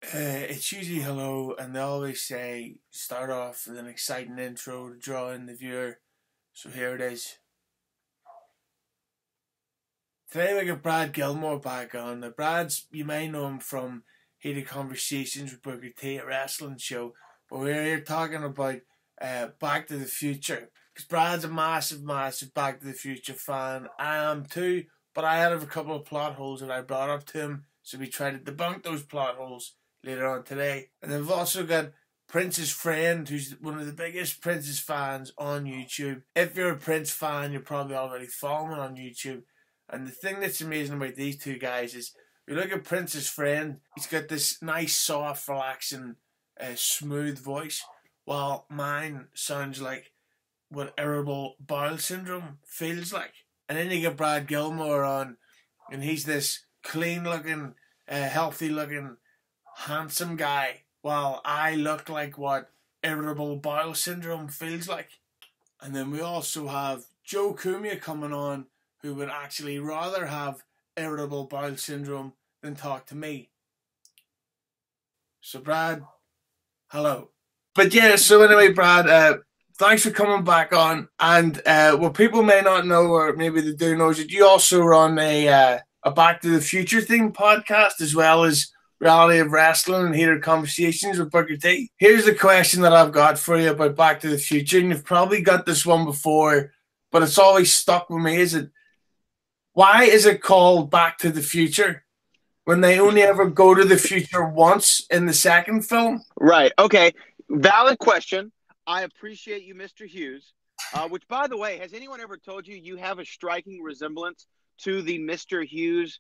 It's usually hello, and they always say start off with an exciting intro to draw in the viewer. So here it is. Today we got Brad Gilmore back on. Now, Brad's, you may know him from Heated Conversations with Booker T, a wrestling show, but we're here talking about Back to the Future. Because Brad's a massive, massive Back to the Future fan. I am too, but I had a couple of plot holes that I brought up to him, so we tried to debunk those plot holes later on today. And then we've also got Prince's friend, who's one of the biggest Prince's fans on YouTube. If you're a Prince fan, you're probably already following on YouTube. And the thing that's amazing about these two guys is, you look at Prince's friend, he's got this nice, soft, relaxing, smooth voice, while mine sounds like what irritable bowel syndrome feels like. And then you get Brad Gilmore on, and he's this clean-looking, healthy-looking, handsome guy, while I look like what irritable bowel syndrome feels like. And then we also have Joe Cumia coming on, who would actually rather have irritable bowel syndrome than talk to me. So, Brad, hello. But yeah, so anyway, Brad, thanks for coming back on. And what people may not know, or maybe they do know, is that you also run a Back to the Future themed podcast, as well as Reality of Wrestling and Heated Conversations with Booker T. Here's the question that I've got for you about Back to the Future, and you've probably got this one before, but it's always stuck with me. Why is it called Back to the Future when they only ever go to the future once in the second film? Right. Okay. Valid question. I appreciate you, Mr. Hughes. Which, by the way, has anyone ever told you you have a striking resemblance to the Mr. Hughes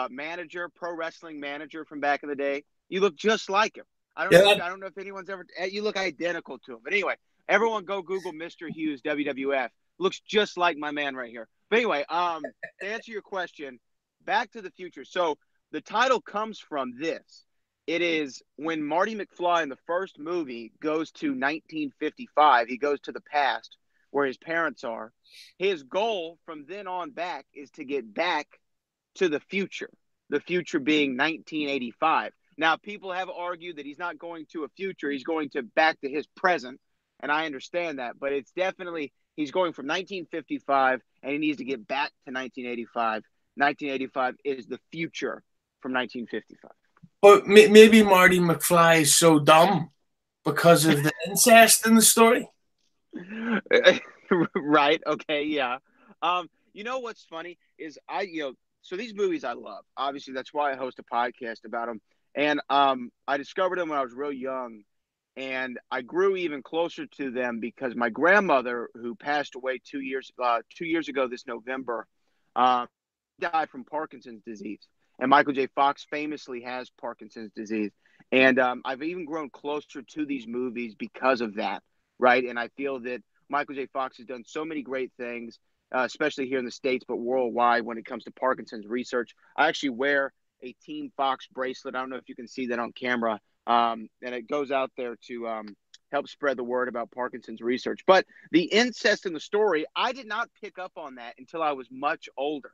manager, pro wrestling manager from back in the day? You look just like him. I don't know if anyone's ever. You look identical to him. But anyway, everyone go Google Mr. Hughes WWF. Looks just like my man right here. But anyway, to answer your question, Back to the Future. So the title comes from this. It is when Marty McFly in the first movie goes to 1955. He goes to the past where his parents are. His goal from then on back is to get back to the future being 1985. Now, people have argued that he's not going to a future. He's going to back to his present, and I understand that. But it's definitely he's going from 1955, and he needs to get back to 1985. 1985 is the future from 1955. But maybe Marty McFly is so dumb because of the incest in the story. Right. Okay. Yeah. You know what's funny is so these movies I love. Obviously, that's why I host a podcast about them. And I discovered them when I was real young, and I grew even closer to them because my grandmother, who passed away 2 years ago this November, died from Parkinson's disease. And Michael J. Fox famously has Parkinson's disease. And I've even grown closer to these movies because of that, right? And I feel that Michael J. Fox has done so many great things, especially here in the States, but worldwide when it comes to Parkinson's research. I actually wear a Team Fox bracelet. I don't know if you can see that on camera. And it goes out there to help spread the word about Parkinson's research. But the incest in the story, I did not pick up on that until I was much older.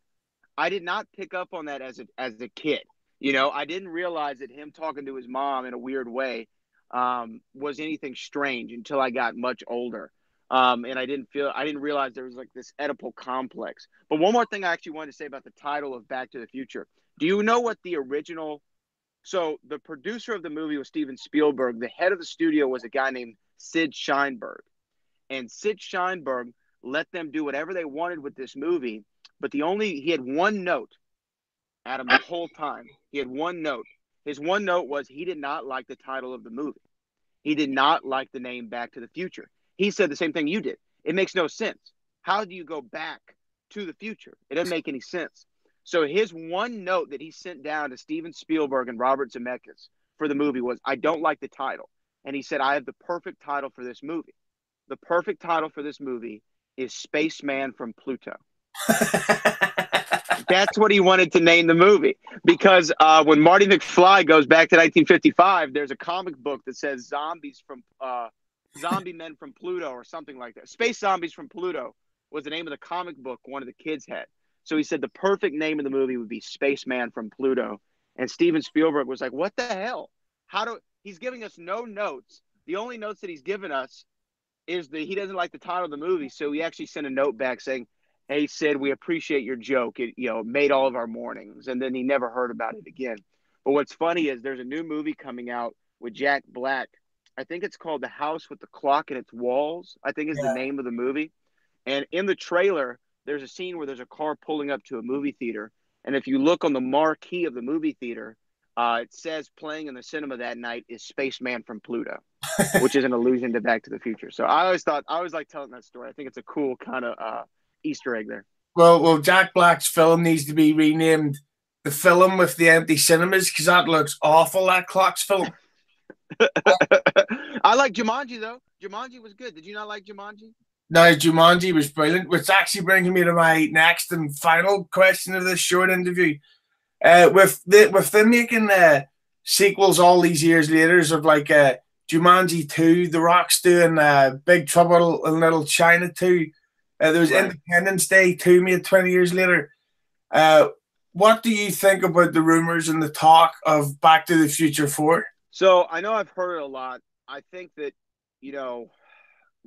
I did not pick up on that as a kid. You know, I didn't realize that him talking to his mom in a weird way was anything strange until I got much older. And I didn't realize there was like this Oedipal complex. But one more thing I actually wanted to say about the title of Back to the Future. Do you know what the original? So the producer of the movie was Steven Spielberg. The head of the studio was a guy named Sid Sheinberg. And Sid Sheinberg let them do whatever they wanted with this movie. But he had one note, Adam, the whole time. He had one note. His one note was he did not like the title of the movie. He did not like the name Back to the Future. He said the same thing you did. It makes no sense. How do you go back to the future? It doesn't make any sense. So his one note that he sent down to Steven Spielberg and Robert Zemeckis for the movie was, I don't like the title. And he said, I have the perfect title for this movie. The perfect title for this movie is Spaceman from Pluto. That's what he wanted to name the movie because when Marty McFly goes back to 1955, there's a comic book that says Zombie Men from Pluto or something like that. Space Zombies from Pluto was the name of the comic book one of the kids had. So he said the perfect name of the movie would be Spaceman from Pluto. And Steven Spielberg was like, what the hell? he's giving us no notes. The only notes that he's given us is that he doesn't like the title of the movie, so he actually sent a note back saying, "Hey Sid, we appreciate your joke. It made all of our mornings." And then he never heard about it again. But what's funny is there's a new movie coming out with Jack Black. I think it's called The House with the Clock in Its Walls, I think is the name of the movie. And in the trailer, there's a scene where there's a car pulling up to a movie theater. And if you look on the marquee of the movie theater, it says playing in the cinema that night is Spaceman from Pluto, which is an allusion to Back to the Future. So I always like telling that story. I think it's a cool kind of Easter egg there. Well, Jack Black's film needs to be renamed The Film with the Empty Cinemas, because that looks awful, that Clock's film. I like Jumanji, though. Jumanji was good. Did you not like Jumanji? No, Jumanji was brilliant, which actually brings me to my next and final question of this short interview. With them making sequels all these years later of like Jumanji 2, The Rock's doing Big Trouble in Little China 2. There was Independence Day 2 made 20 years later. What do you think about the rumors and the talk of Back to the Future 4? So I know I've heard it a lot. I think that,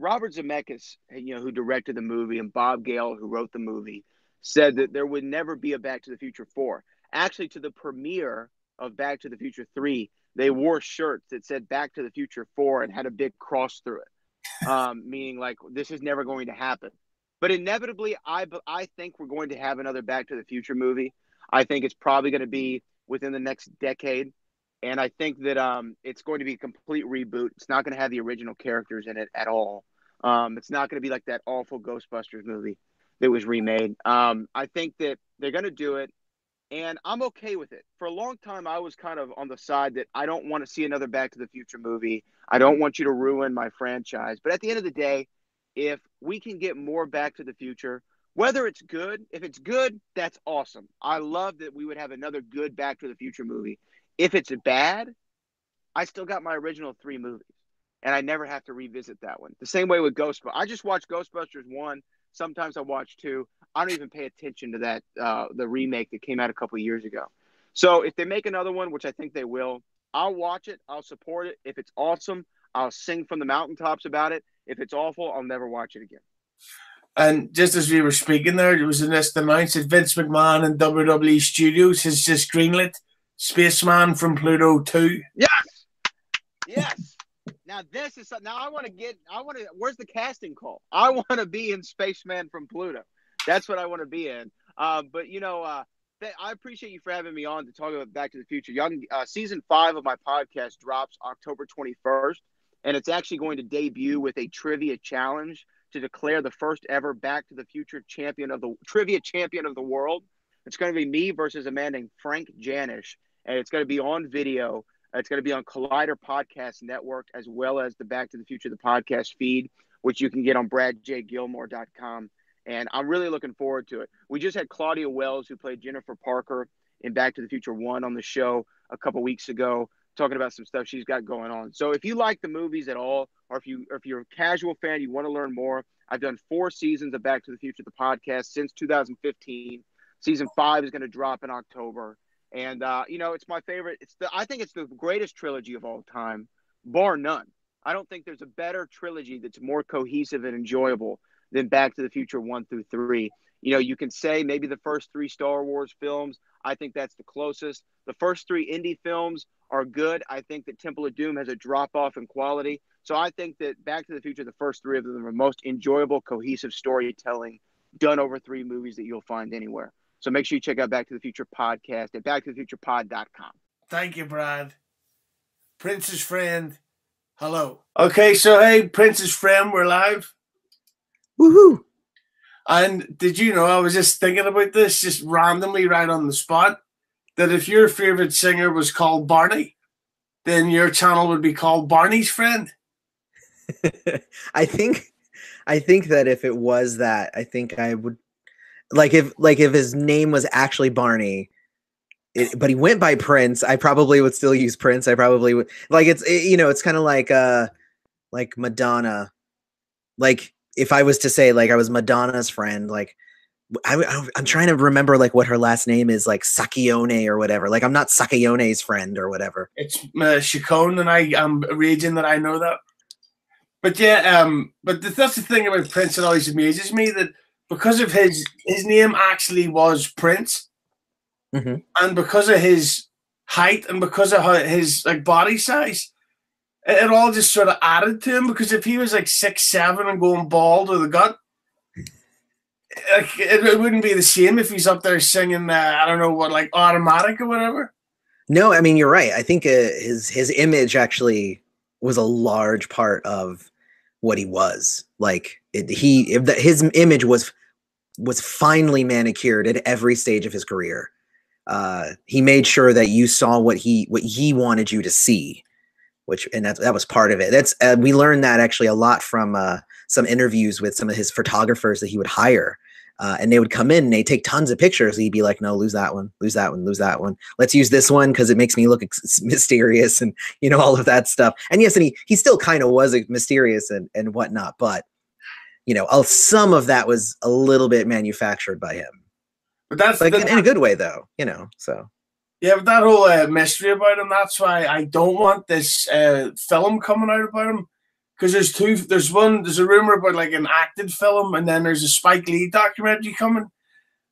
Robert Zemeckis, who directed the movie, and Bob Gale, who wrote the movie, said that there would never be a Back to the Future 4. Actually, to the premiere of Back to the Future 3, they wore shirts that said Back to the Future 4 and had a big cross through it, meaning like this is never going to happen. But inevitably, I think we're going to have another Back to the Future movie. I think it's probably going to be within the next decade. And I think that it's going to be a complete reboot. It's not going to have the original characters in it at all. It's not going to be like that awful Ghostbusters movie that was remade. I think that they're going to do it, and I'm okay with it. For a long time, I was kind of on the side that I don't want to see another Back to the Future movie. I don't want you to ruin my franchise. But at the end of the day, if we can get more Back to the Future, whether it's good, if it's good, that's awesome. I love that we would have another good Back to the Future movie. If it's bad, I still got my original 3 movies, and I never have to revisit that one. The same way with Ghostbusters. I just watched Ghostbusters 1. Sometimes I watch 2. I don't even pay attention to that, the remake that came out a couple of years ago. So if they make another one, which I think they will, I'll watch it. I'll support it. If it's awesome, I'll sing from the mountaintops about it. If it's awful, I'll never watch it again. And just as we were speaking there, it was announced that Vince McMahon and WWE Studios has just greenlit Spaceman from Pluto 2. Yes. Now this is something. Now where's the casting call? I want to be in Spaceman from Pluto. That's what I want to be in. But I appreciate you for having me on to talk about Back to the Future. Season 5 of my podcast drops October 21st, and it's actually going to debut with a trivia challenge to declare the first ever Back to the Future trivia champion of the world. It's going to be me versus a man named Frank Janish, and it's going to be on video. It's going to be on Collider Podcast Network, as well as the Back to the Future, the podcast feed, which you can get on bradjgilmore.com. And I'm really looking forward to it. We just had Claudia Wells, who played Jennifer Parker in Back to the Future 1 on the show a couple weeks ago, talking about some stuff she's got going on. So if you like the movies at all, or if you're a casual fan, you want to learn more, I've done 4 seasons of Back to the Future, the podcast, since 2015. Season 5 is going to drop in October. And, it's my favorite. I think it's the greatest trilogy of all time, bar none. I don't think there's a better trilogy that's more cohesive and enjoyable than Back to the Future 1 through 3. You can say maybe the first 3 Star Wars films. I think that's the closest. The first 3 indie films are good. I think that Temple of Doom has a drop-off in quality. So I think that Back to the Future, the first 3 of them, are most enjoyable, cohesive storytelling done over 3 movies that you'll find anywhere. So make sure you check out Back to the Future podcast at backtothefuturepod.com. Thank you, Brad. Prince's friend, hello. Okay, so hey, Prince's friend, we're live. Woohoo! And did you know, I was just thinking about this, just randomly right on the spot, that if your favorite singer was called Barney, then your channel would be called Barney's Friend. I think that if it was that, I think I would if his name was actually Barney, but he went by Prince, I probably would still use Prince. I probably would it's kind of like Madonna. Like if I was to say like I was Madonna's friend, like I'm trying to remember like what her last name is, like Sakione or whatever. Like I'm not Sakione's friend or whatever. It's Chacon, and I'm a region that I know that. But yeah, but that's the thing about Prince that always amazes me, that because of his name actually was Prince, and because of his height and because of his like body size, it all just sort of added to him. Because if he was like 6'7" and going bald with a gut, like, it wouldn't be the same if he's up there singing, I don't know what, like Automatic or whatever. No, I mean, you're right. I think his image actually was a large part of what he was. Like his image was finely manicured at every stage of his career. He made sure that you saw what he wanted you to see, and that was part of it. We learned that actually a lot from some interviews with some of his photographers that he would hire. And they would come in and they take tons of pictures. He'd be like, no, lose that one, lose that one, lose that one. Let's use this one because it makes me look mysterious and, all of that stuff. And yes, and he still kind of was mysterious and whatnot. But, some of that was a little bit manufactured by him. But that's like in a good way, though, so. Yeah, but that whole mystery about him, that's why I don't want this film coming out about him. Because there's a rumor about like an acted film, and then there's a Spike Lee documentary coming,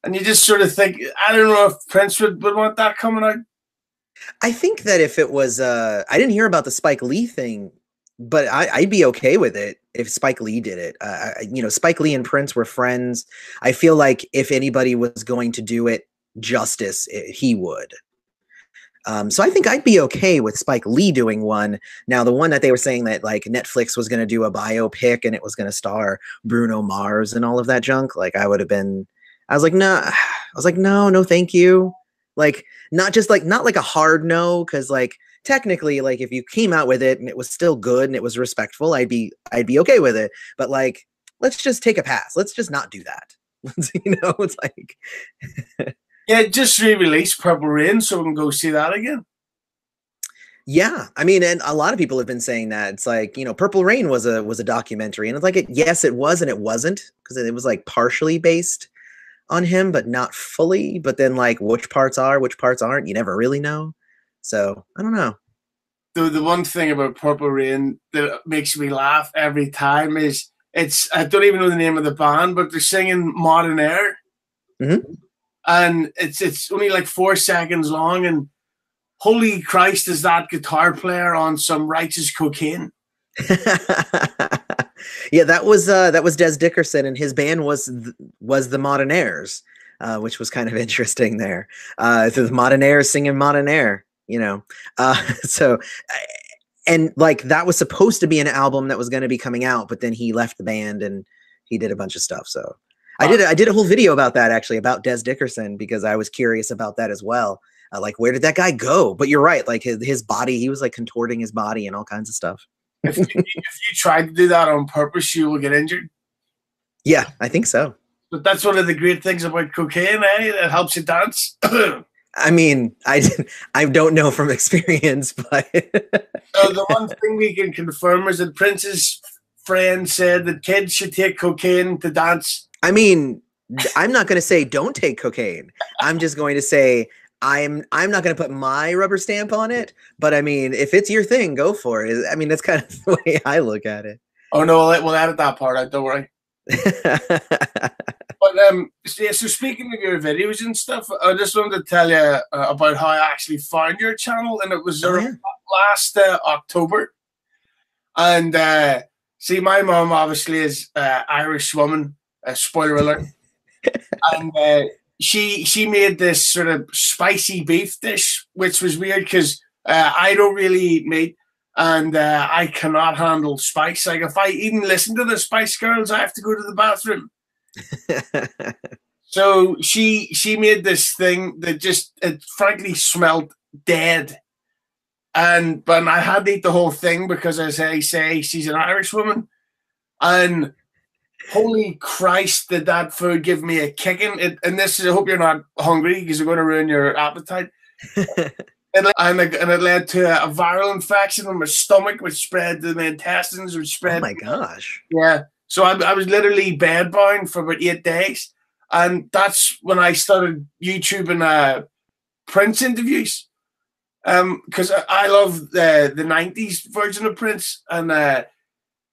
and you just sort of think, I don't know if Prince would want that coming out. I think that if it was, I didn't hear about the Spike Lee thing, but I'd be okay with it if Spike Lee did it. Spike Lee and Prince were friends. I feel like if anybody was going to do it justice, he would. So I think I'd be okay with Spike Lee doing one. Now, the one that they were saying that like Netflix was going to do a biopic and it was going to star Bruno Mars and all of that junk, like I was like, no, thank you. Like, not like a hard no. Cause like technically, like if you came out with it and it was still good and it was respectful, I'd be okay with it. But like, let's just take a pass. Let's just not do that. It's like, yeah, just re-release Purple Rain so we can go see that again. Yeah, I mean, and a lot of people have been saying that. It's like, Purple Rain was a documentary, and it's like, yes, it was, and it wasn't, because it was like partially based on him, but not fully. But then, like, which parts are, which parts aren't, you never really know. So I don't know. The one thing about Purple Rain that makes me laugh every time is I don't even know the name of the band, but they're singing Modern Air. Mm-hmm. And it's only like 4 seconds long, and holy Christ, is that guitar player on some righteous cocaine? Yeah, that was Des Dickerson, and his band was the Modern Airs, which was kind of interesting there. The Modern Airs singing Modern Air, so. And like that was supposed to be an album that was going to be coming out, but then he left the band and he did a bunch of stuff. So I did a whole video about that, actually, about Des Dickerson, because I was curious about that as well. Like, where did that guy go? But you're right. Like his body, he was like contorting his body and all kinds of stuff. If you tried to do that on purpose, you will get injured. Yeah, I think so. But that's one of the great things about cocaine, eh? It helps you dance. I mean, I don't know from experience, but so the one thing we can confirm is that Prince's friend said that kids should take cocaine to dance. I mean, I'm not going to say don't take cocaine. I'm just going to say I'm not going to put my rubber stamp on it. But I mean, if it's your thing, go for it. I mean, that's kind of the way I look at it. Oh no, we'll edit that part out. Don't worry. But yeah, so speaking of your videos and stuff, I just wanted to tell you about how I actually found your channel, and it was last October. And see, my mom obviously is Irish woman. Spoiler alert. And she made this sort of spicy beef dish, which was weird because I don't really eat meat. And I cannot handle spice. Like if I even listen to the Spice Girls, I have to go to the bathroom. So she made this thing that it frankly smelled dead. But I had to eat the whole thing because, as I say, she's an Irish woman. And holy Christ, did that food give me a kicking. And this is, I hope you're not hungry because I'm going to ruin your appetite. And it led to a viral infection in my stomach, which spread to my intestines, which spread. Oh my gosh! Yeah, so I was literally bedbound for about 8 days, and that's when I started YouTubing Prince interviews. Because I love the '90s version of Prince, and I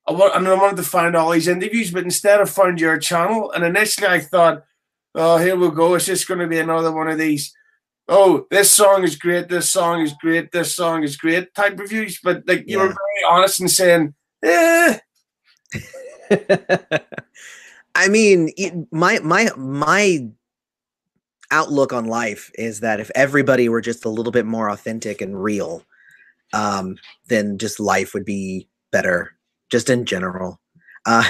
wanted to find all these interviews, but instead I found your channel, and initially I thought, oh, here we go, it's just going to be another one of these, oh, this song is great, this song is great, this song is great type reviews. But like you were very honest in saying, eh. I mean, my outlook on life is that if everybody were just a little bit more authentic and real, then just life would be better, just in general.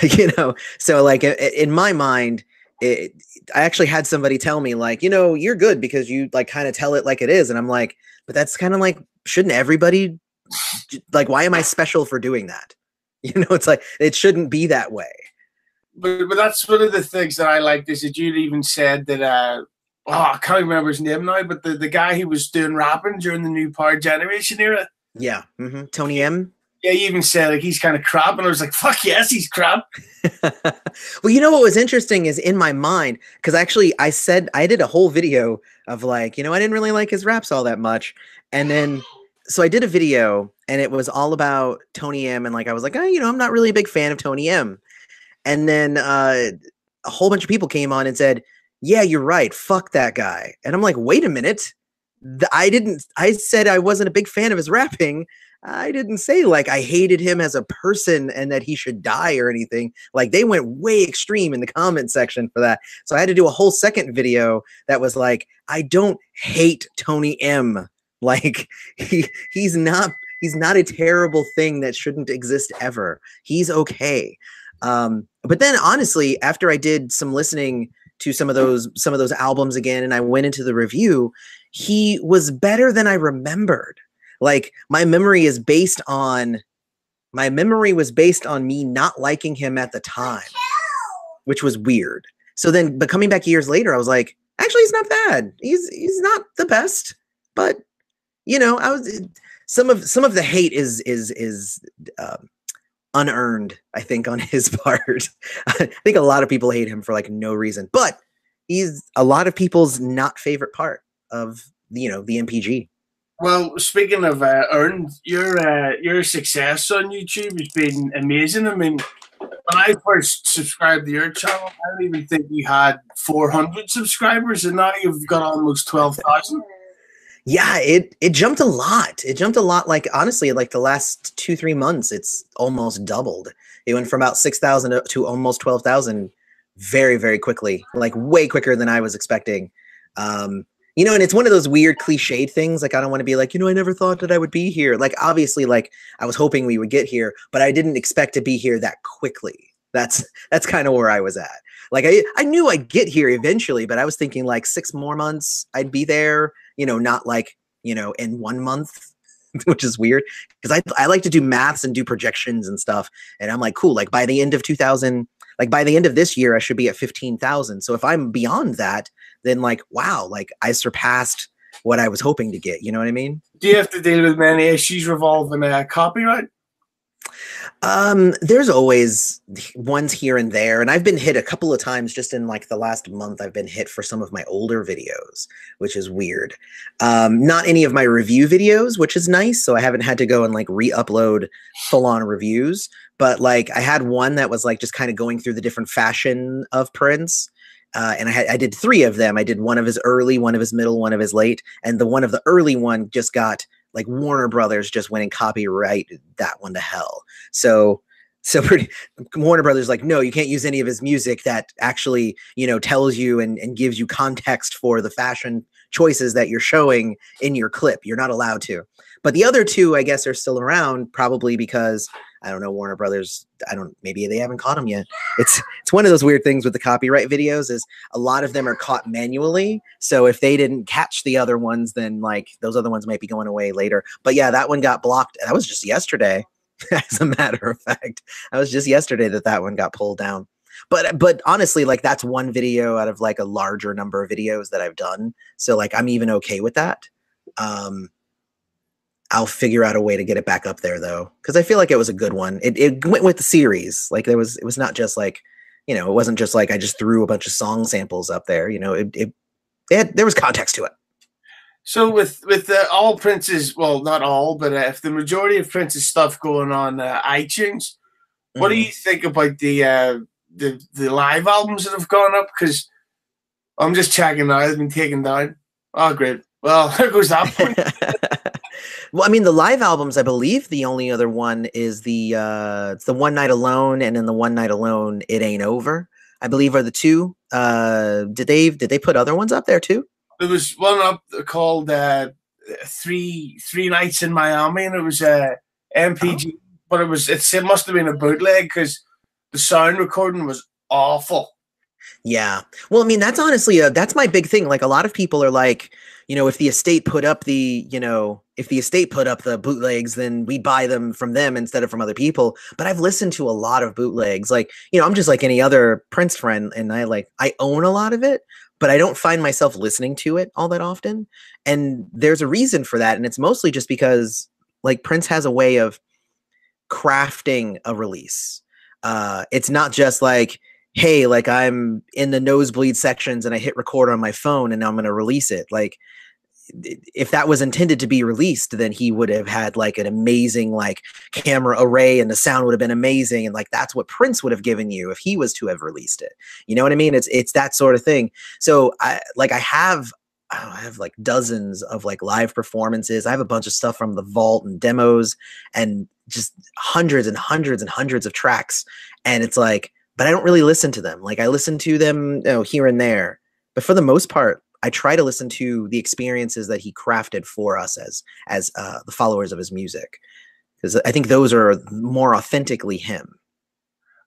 You know, so like in my mind, I actually had somebody tell me like, you know, you're good because you like kind of tell it like it is. And I'm like, but that's kind of like, shouldn't everybody, like, why am I special for doing that? You know, it's like, it shouldn't be that way. But that's one of the things that I liked is that you'd even said that, I can't remember his name now, but the guy who was doing rapping during the new Power Generation era. Yeah. Tony M. Yeah, you even said like he's kind of crap, and I was like, fuck yes, he's crap. Well, you know what was interesting is in my mind, because actually I did a whole video of like, you know, I didn't really like his raps all that much. And then, so I did a video and it was all about Tony M. And like, I was like, oh, you know, I'm not really a big fan of Tony M. And then a whole bunch of people came on and said, yeah, you're right. Fuck that guy. And I'm like, wait a minute. I said I wasn't a big fan of his rapping. I didn't say like I hated him as a person and that he should die or anything. Like they went way extreme in the comment section for that. So I had to do a whole second video that was like, I don't hate Tony M. Like he's not a terrible thing that shouldn't exist ever. He's okay. But then honestly, after I did some listening to some of those albums again, and I went into the review, he was better than I remembered. Like my memory was based on me not liking him at the time, which was weird. So then, but coming back years later, I was like, actually, he's not bad. He's not the best, but you know, some of the hate is unearned, I think, on his part. I think a lot of people hate him for like no reason, but he's a lot of people's not favorite part of, you know, the MPG. Well, speaking of earned, your success on YouTube has been amazing. I mean, when I first subscribed to your channel, I don't even think you had 400 subscribers, and now you've got almost 12,000. Yeah, it jumped a lot. It jumped a lot. Like honestly, like the last 2-3 months, it's almost doubled. It went from about 6,000 to almost 12,000 very, very quickly. Like way quicker than I was expecting. You know, and it's one of those weird cliched things. Like I don't want to be like, you know, I never thought that I would be here. Like obviously, like I was hoping we would get here, but I didn't expect to be here that quickly. That's kind of where I was at. Like I knew I'd get here eventually, but I was thinking like 6 more months I'd be there. You know, not like, you know, in 1 month, which is weird because I like to do maths and do projections and stuff. And I'm like, cool, like by the end of this year, I should be at 15,000. So if I'm beyond that, then like, wow, like I surpassed what I was hoping to get. You know what I mean? Do you have to deal with many issues revolving copyright? There's always ones here and there, and I've been hit a couple of times just in like the last month. I've been hit for some of my older videos, which is weird. Not any of my review videos, which is nice. So I haven't had to go and like re-upload full-on reviews. But like I had one that was like just kind of going through the different fashion of Prince. And I did 3 of them. I did one of his early, one of his middle, one of his late, and the one of the early one just got like Warner Brothers just went and copyrighted that one to hell. So Warner Brothers like, no, you can't use any of his music that actually, you know, tells you and gives you context for the fashion choices that you're showing in your clip. You're not allowed to. But the other 2, I guess, are still around probably because I don't know, Warner Brothers, maybe they haven't caught them yet. It's one of those weird things with the copyright videos is a lot of them are caught manually. So if they didn't catch the other ones, then like those other ones might be going away later. But yeah, that one got blocked. That was just yesterday, as a matter of fact. That was just yesterday that one got pulled down. But honestly, like that's one video out of like a larger number of videos that I've done. So like I'm even okay with that. I'll figure out a way to get it back up there though, because I feel like it was a good one. It went with the series. Like it was not just like, You know, it wasn't just like I just threw a bunch of song samples up there. You know, there was context to it. So with all Prince's, well, not all, but if the majority of Prince's stuff going on iTunes, what do you think about the live albums that have gone up? Because I'm just checking now; they've been taken down. Oh, great. Well, there goes that point. Well, I mean, the live albums, I believe the only other one is it's the One Night Alone, and then the One Night Alone, It Ain't Over, I believe, are the two. Did they put other ones up there too? There was one up called three Nights in Miami, and it was MPG, but it must have been a bootleg because the sound recording was awful. Yeah. Well, I mean, that's honestly that's my big thing. Like, a lot of people are like, you know, if the estate put up the bootlegs, then we'd buy them from them instead of from other people. But I've listened to a lot of bootlegs. Like, you know, I'm just like any other Prince friend, and I own a lot of it, but I don't find myself listening to it all that often. And there's a reason for that. And it's mostly just because, like, Prince has a way of crafting a release. It's not just like, hey, like, I'm in the nosebleed sections and I hit record on my phone and now I'm going to release it. Like, if that was intended to be released, then he would have had like an amazing like camera array and the sound would have been amazing. And like, that's what Prince would have given you if he was to have released it. You know what I mean? It's that sort of thing. So I have like dozens of like live performances. I have a bunch of stuff from the vault and demos and just hundreds and hundreds and hundreds of tracks. And it's like, but I don't really listen to them. Like, I listen to them, you know, here and there, but for the most part, I try to listen to the experiences that he crafted for us as the followers of his music, because I think those are more authentically him.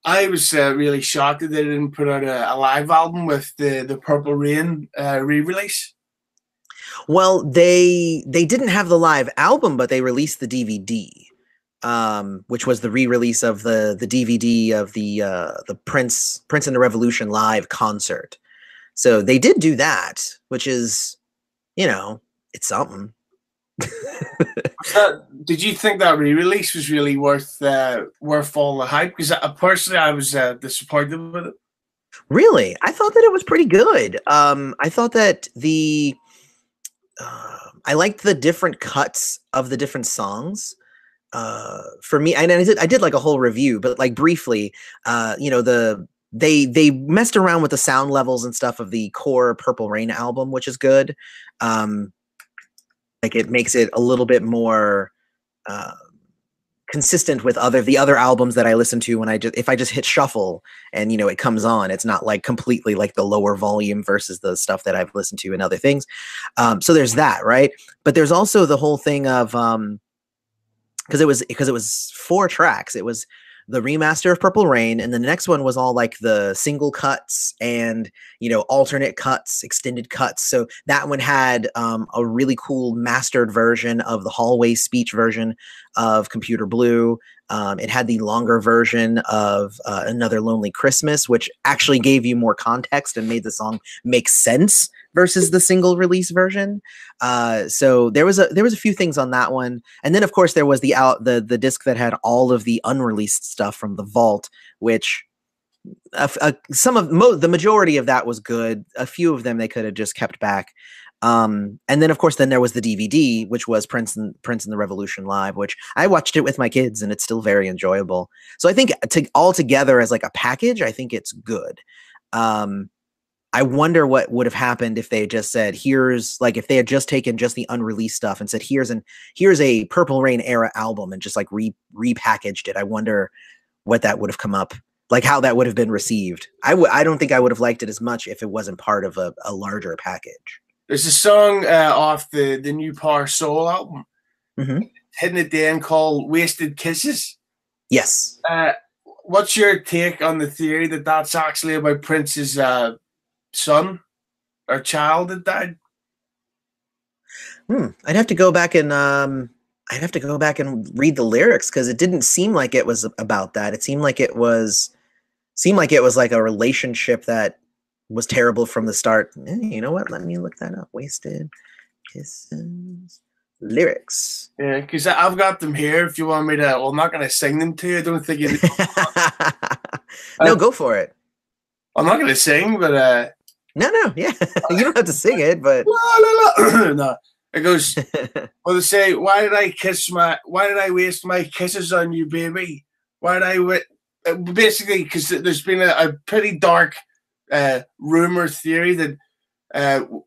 I was really shocked that they didn't put out a live album with the Purple Rain re-release. Well, they didn't have the live album, but they released the DVD. Which was the re-release of the DVD of the Prince and the Revolution live concert. So they did do that, which is, you know, it's something. Did you think that re-release was really worth all the hype? Because personally, I was disappointed with it. Really, I thought that it was pretty good. I thought that I liked the different cuts of the different songs. For me, and I did like a whole review, but like briefly, you know, they messed around with the sound levels and stuff of the core Purple Rain album, which is good. Like, it makes it a little bit more consistent with the other albums that I listen to when if I just hit shuffle and, you know, it comes on, it's not like completely like the lower volume versus the stuff that I've listened to and other things. So there's that, right? But there's also the whole thing of because it was 4 tracks. It was the remaster of Purple Rain, and the next one was all like the single cuts and, you know, alternate cuts, extended cuts. So that one had a really cool mastered version of the hallway speech version of Computer Blue. It had the longer version of Another Lonely Christmas, which actually gave you more context and made the song make sense versus the single release version. So there was a few things on that one. And then of course there was the disc that had all of the unreleased stuff from the vault, which the majority of that was good. A few of them they could have just kept back. And then of course there was the DVD, which was Prince and the Revolution Live, which I watched it with my kids and it's still very enjoyable. So I think all together as like a package, I think it's good. I wonder what would have happened if they just said, if they had just taken just the unreleased stuff and said, here's a Purple Rain era album and just like repackaged it. I wonder what that would have come up, like how that would have been received. I don't think I would have liked it as much if it wasn't part of a larger package. There's a song off the new Power Soul album, hitting at the end, called Wasted Kisses. Yes. What's your take on the theory that that's actually about Prince's son or child that died? I'd have to go back and read the lyrics, because it didn't seem like it was about that. It seemed like it was like a relationship that was terrible from the start. You know what? Let me look that up. Wasted Kisses lyrics. Yeah, because I've got them here. If you want me to, well, I'm not going to sing them to you. I don't think you. No, go for it. I'm not going to sing, but no, yeah, you don't have to sing it, but no, it goes. Well, they say, why did I waste my kisses on you, baby? Why did I basically, because there's been a pretty dark rumor theory that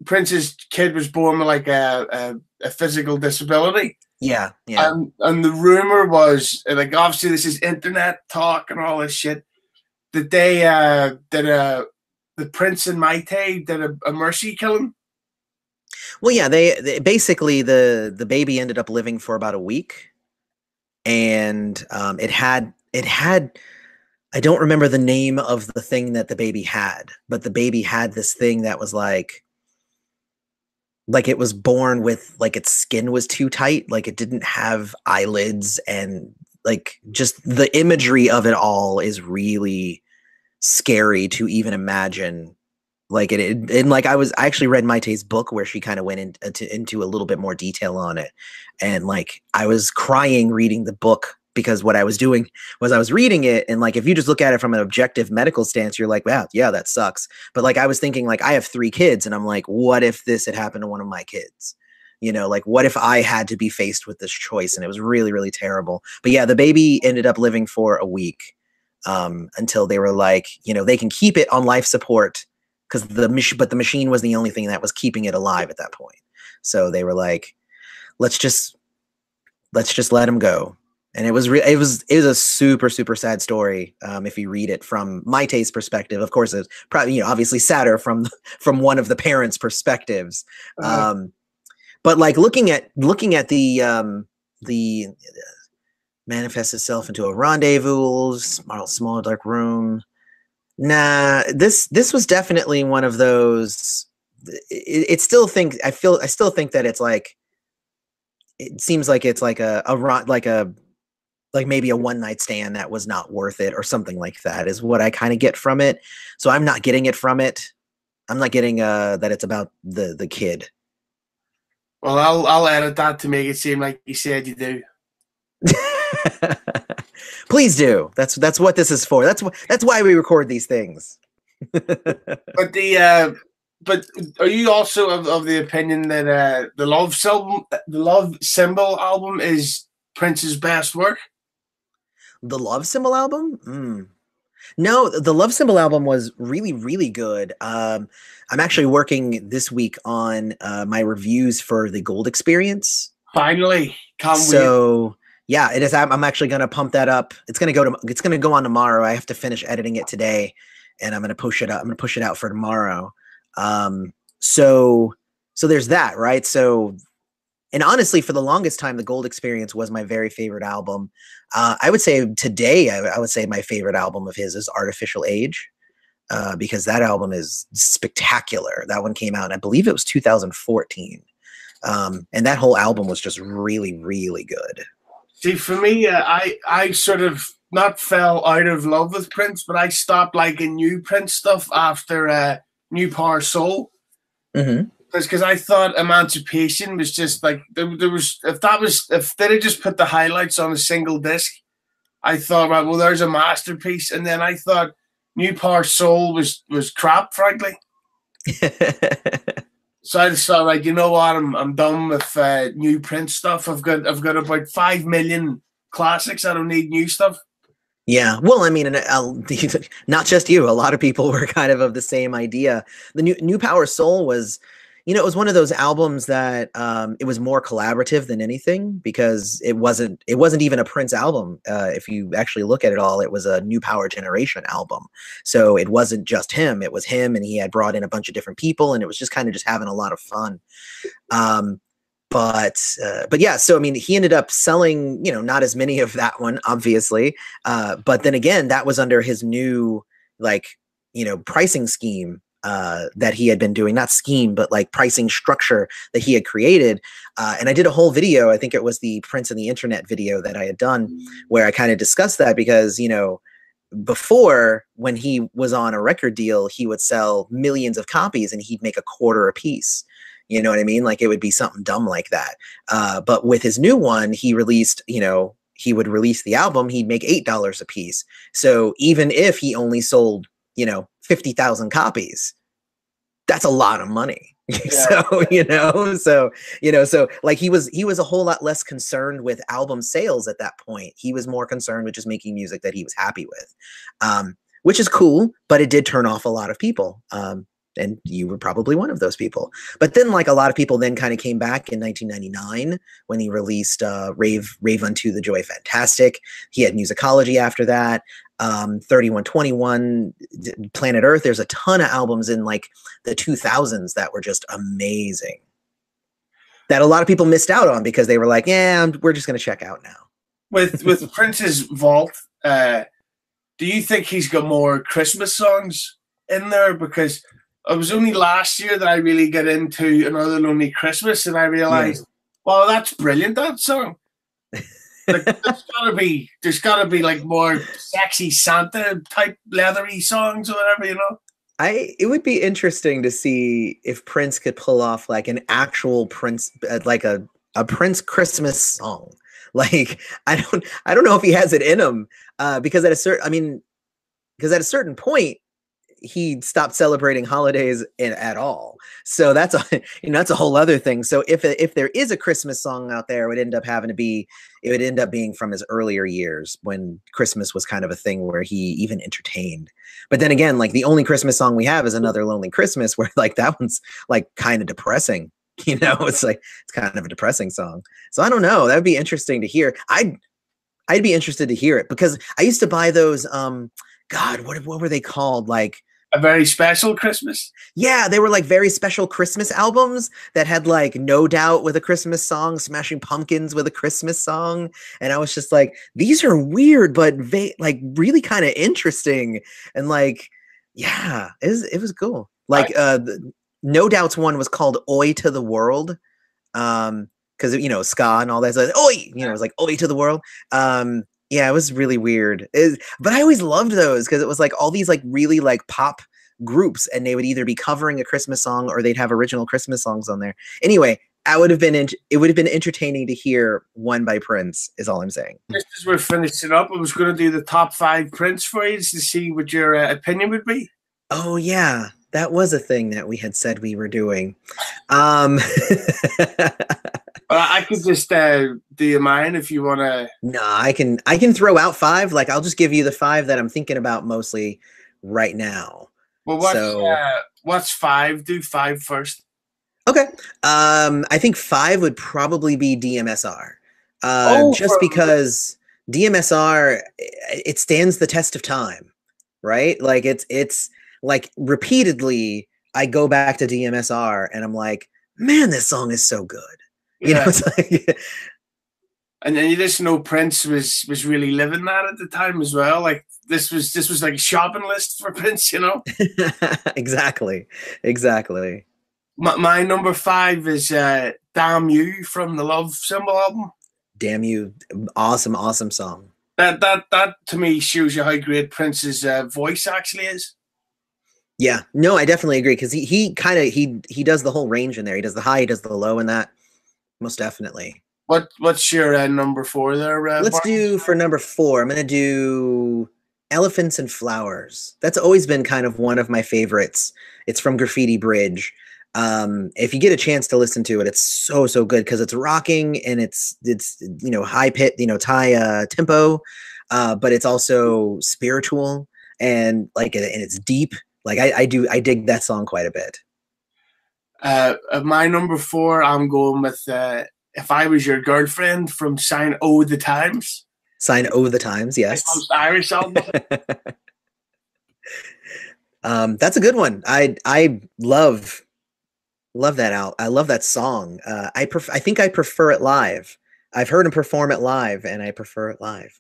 Prince's kid was born with like a physical disability. Yeah. And the rumor was, like, obviously this is internet talk and all this shit, that they the Prince and Maite did a mercy killing. Well, yeah, they basically the baby ended up living for about a week, and it had I don't remember the name of the thing that the baby had, but the baby had this thing that was like it was born with, like, its skin was too tight, like it didn't have eyelids, and like just the imagery of it all is really scary to even imagine. Like and like I actually read Maite's book where she kind of went into a little bit more detail on it, and like I was crying reading the book, because what I was doing was I was reading it, and like if you just look at it from an objective medical stance, you're like, wow, yeah, that sucks. But like I was thinking, like, I have 3 kids, and I'm like, what if this had happened to one of my kids? You know, like, what if I had to be faced with this choice? And it was really, really terrible. But yeah, the baby ended up living for a week, until they were like, you know, they can keep it on life support, because the machine was the only thing that was keeping it alive at that point. So they were like, let's just let him go. And it was a super, super sad story. If you read it from Maite's perspective, of course, it's probably, you know, obviously sadder from one of the parents' perspectives. But like looking at the manifests itself into a rendezvous, small dark room. Nah, this was definitely one of those. I still think that it's like, it seems like it's like like maybe a one night stand that was not worth it, or something like that, is what I kind of get from it. So I'm not getting it from it. I'm not getting that it's about the kid. Well, I'll edit that to make it seem like you said you do. Please do. That's what this is for. That's why we record these things. But are you also of the opinion that the Love Symbol album is Prince's best work? The Love Symbol album? No, the Love Symbol album was really, really good. I'm actually working this week on my reviews for the Gold Experience. Finally, can't wait. So yeah, it is. I'm actually going to pump that up. It's going to go on tomorrow. I have to finish editing it today, and I'm going to push it up. I'm going to push it out for tomorrow. So there's that, right? So, and honestly, for the longest time, the Gold Experience was my very favorite album. I would say today, I would say my favorite album of his is Artificial Age, because that album is spectacular. That one came out, and I believe it was 2014. And that whole album was just really, really good. See, for me, I sort of not fell out of love with Prince, but I stopped liking new Prince stuff after New Power Soul. Mm-hmm. Because I thought Emancipation was just like there was if they'd have just put the highlights on a single disc, I thought, right, well, there's a masterpiece. And then I thought New Power Soul was crap, frankly. So I just thought, like, you know what, I'm done with new Prince stuff. I've got about 5 million classics. I don't need new stuff. Yeah, well, I mean, not just you. A lot of people were kind of the same idea. The New Power Soul was, you know, it was one of those albums that it was more collaborative than anything, because it wasn't even a Prince album. If you actually look at it all, it was a New Power Generation album. So it wasn't just him. It was him, and he had brought in a bunch of different people, and it was just kind of just having a lot of fun. But yeah, so I mean, he ended up selling, you know, not as many of that one, obviously. But then again, that was under his new, like, you know, pricing scheme that he had been doing, not scheme, but like pricing structure that he had created. And I did a whole video, I think it was the Prince and the Internet video that I had done, where I kind of discussed that, because, you know, before, when he was on a record deal, he would sell millions of copies and he'd make a quarter a piece. You know what I mean? Like, it would be something dumb like that. But with his new one, he released, you know, he would release the album, he'd make $8 a piece. So even if he only sold, 50,000 copies. That's a lot of money. Yeah. So like he was a whole lot less concerned with album sales at that point. He was more concerned with just making music that he was happy with, which is cool, but it did turn off a lot of people. And you were probably one of those people. But then like a lot of people then kind of came back in 1999 when he released Rave Unto the Joy Fantastic. He had Musicology after that. 3121, Planet Earth. There's a ton of albums in like the 2000s that were just amazing that a lot of people missed out on because they were like, yeah, we're just going to check out now. With Prince's vault, do you think he's got more Christmas songs in there? Because it was only last year that I really got into Another Lonely Christmas, and I realized, wow, that's brilliant, that song. Like, there's gotta be like more sexy Santa type leathery songs or whatever, It would be interesting to see if Prince could pull off like an actual Prince, like a Prince Christmas song. Like I don't know if he has it in him, because at a certain point he stopped celebrating holidays at all. So that's a whole other thing. So if there is a Christmas song out there, it would end up being from his earlier years when Christmas was kind of a thing where he even entertained. But then again, like the only Christmas song we have is Another Lonely Christmas, where like that one's like kind of depressing. It's kind of a depressing song. So I don't know. That would be interesting to hear. I'd be interested to hear it because I used to buy those. God, what were they called? Like A Very Special Christmas? Yeah, they were like very special Christmas albums that had like No Doubt with a Christmas song, Smashing Pumpkins with a Christmas song. And I was just like, these are weird, but like really kind of interesting. And like, yeah, it was cool. Like No Doubt's one was called Oi to the World. Because ska and all that. So, Oi, it was like Oi to the World. Yeah, it was really weird. But I always loved those because it was like all these like really like pop groups, and they would either be covering a Christmas song or they'd have original Christmas songs on there. Anyway, it would have been entertaining to hear one by Prince. Is all I'm saying. Just as we're finishing up, I was going to do the top 5 Prince for you to see what your opinion would be. Oh yeah, that was a thing that we had said we were doing. I could just do mine if you want to. No, I can throw out 5. Like I'll just give you the 5 that I'm thinking about mostly right now. Well, what's 5? Do 5 first. Okay. I think 5 would probably be DMSR. Just because DMSR, it stands the test of time, right? Like it's like repeatedly I go back to DMSR and I'm like, man, this song is so good. It's like, and then you just know Prince was really living that at the time as well. Like this was like a shopping list for Prince, Exactly. My number 5 is "Damn You" from the Love Symbol album. Damn You, awesome song. That to me shows you how great Prince's voice actually is. Yeah, no, I definitely agree because he does the whole range in there. He does the high, he does the low in that. Most definitely. What's your number 4 there? Let's do for number 4. I'm gonna do Elephants and Flowers. That's always been kind of one of my favorites. It's from Graffiti Bridge. If you get a chance to listen to it, it's so good because it's rocking and it's high pitch, high tempo, but it's also spiritual and like and it's deep. Like I dig that song quite a bit. My number 4, I'm going with "If I Was Your Girlfriend" from Sign O' the Times. Sign O' the Times, yes. Most Irish album. That's a good one. I love that out. I love that song. I think I prefer it live. I've heard him perform it live, and I prefer it live.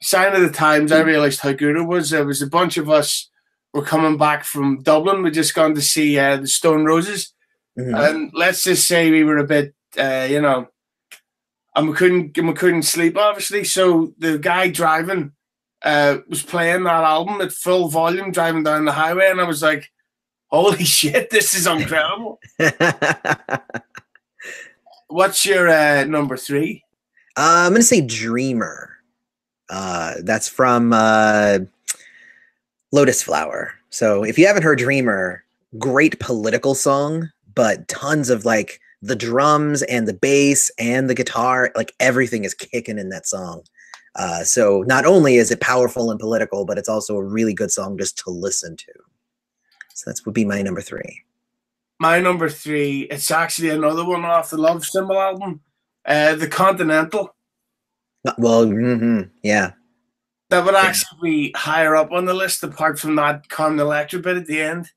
Sign of the Times. I realized how good it was. There was a bunch of us. We're coming back from Dublin. We just gone to see the Stone Roses, and let's just say we were a bit, and we couldn't sleep obviously. So the guy driving was playing that album at full volume, driving down the highway, and I was like, "Holy shit, this is incredible!" What's your number 3? I'm gonna say Dreamer. That's from Lotus Flower. So if you haven't heard Dreamer, great political song, but tons of like the drums and the bass and the guitar, like everything is kicking in that song. So not only is it powerful and political, but it's also a really good song just to listen to. So that would be my number 3. My number 3, it's actually another one off the Love Symbol album, The Continental. Well, yeah. That would actually be higher up on the list, apart from that Carmen Electra bit at the end.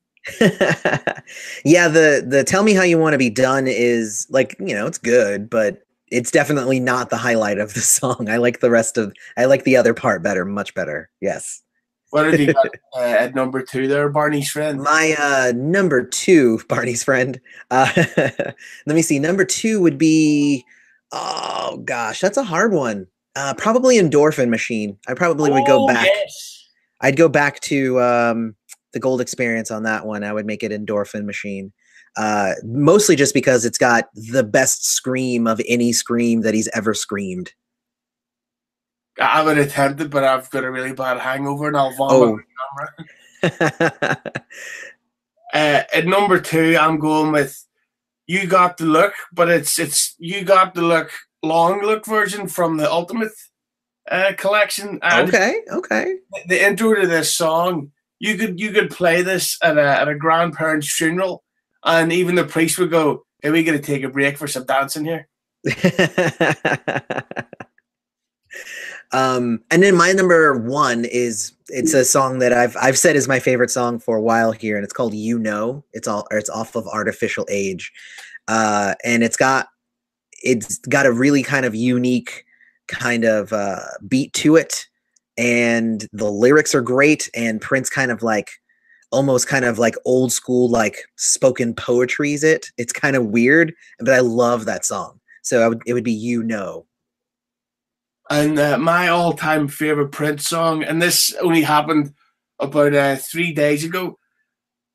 Yeah, the Tell Me How You Want to Be Done is like, it's good, but it's definitely not the highlight of the song. I like the other part better, much better. Yes. What did you got at number 2 there, Barney's Friend? My number 2, Barney's Friend. Let me see. Number 2 would be, oh gosh, that's a hard one. Probably Endorphin Machine. I probably would go back. Yes. I'd go back to the Gold Experience on that one. I would make it Endorphin Machine. Mostly just because it's got the best scream of any scream that he's ever screamed. I would attempt it, but I've got a really bad hangover and I'll vomit on camera. At number 2, I'm going with You Got the Look, but it's You Got the Look long look version from the Ultimate collection. And okay. The intro to this song, you could play this at a grandparent's funeral, and even the priest would go, "Hey, we got to take a break for some dancing here." And then my number 1 it's a song that I've said is my favorite song for a while here, and it's called You Know. It's off of Artificial Age, and it's got a really kind of unique kind of beat to it, and the lyrics are great, and Prince kind of like almost kind of like old school like spoken poetry's it's kind of weird, but I love that song. So it would be You Know. And my all-time favorite Prince song, and this only happened about 3 days ago,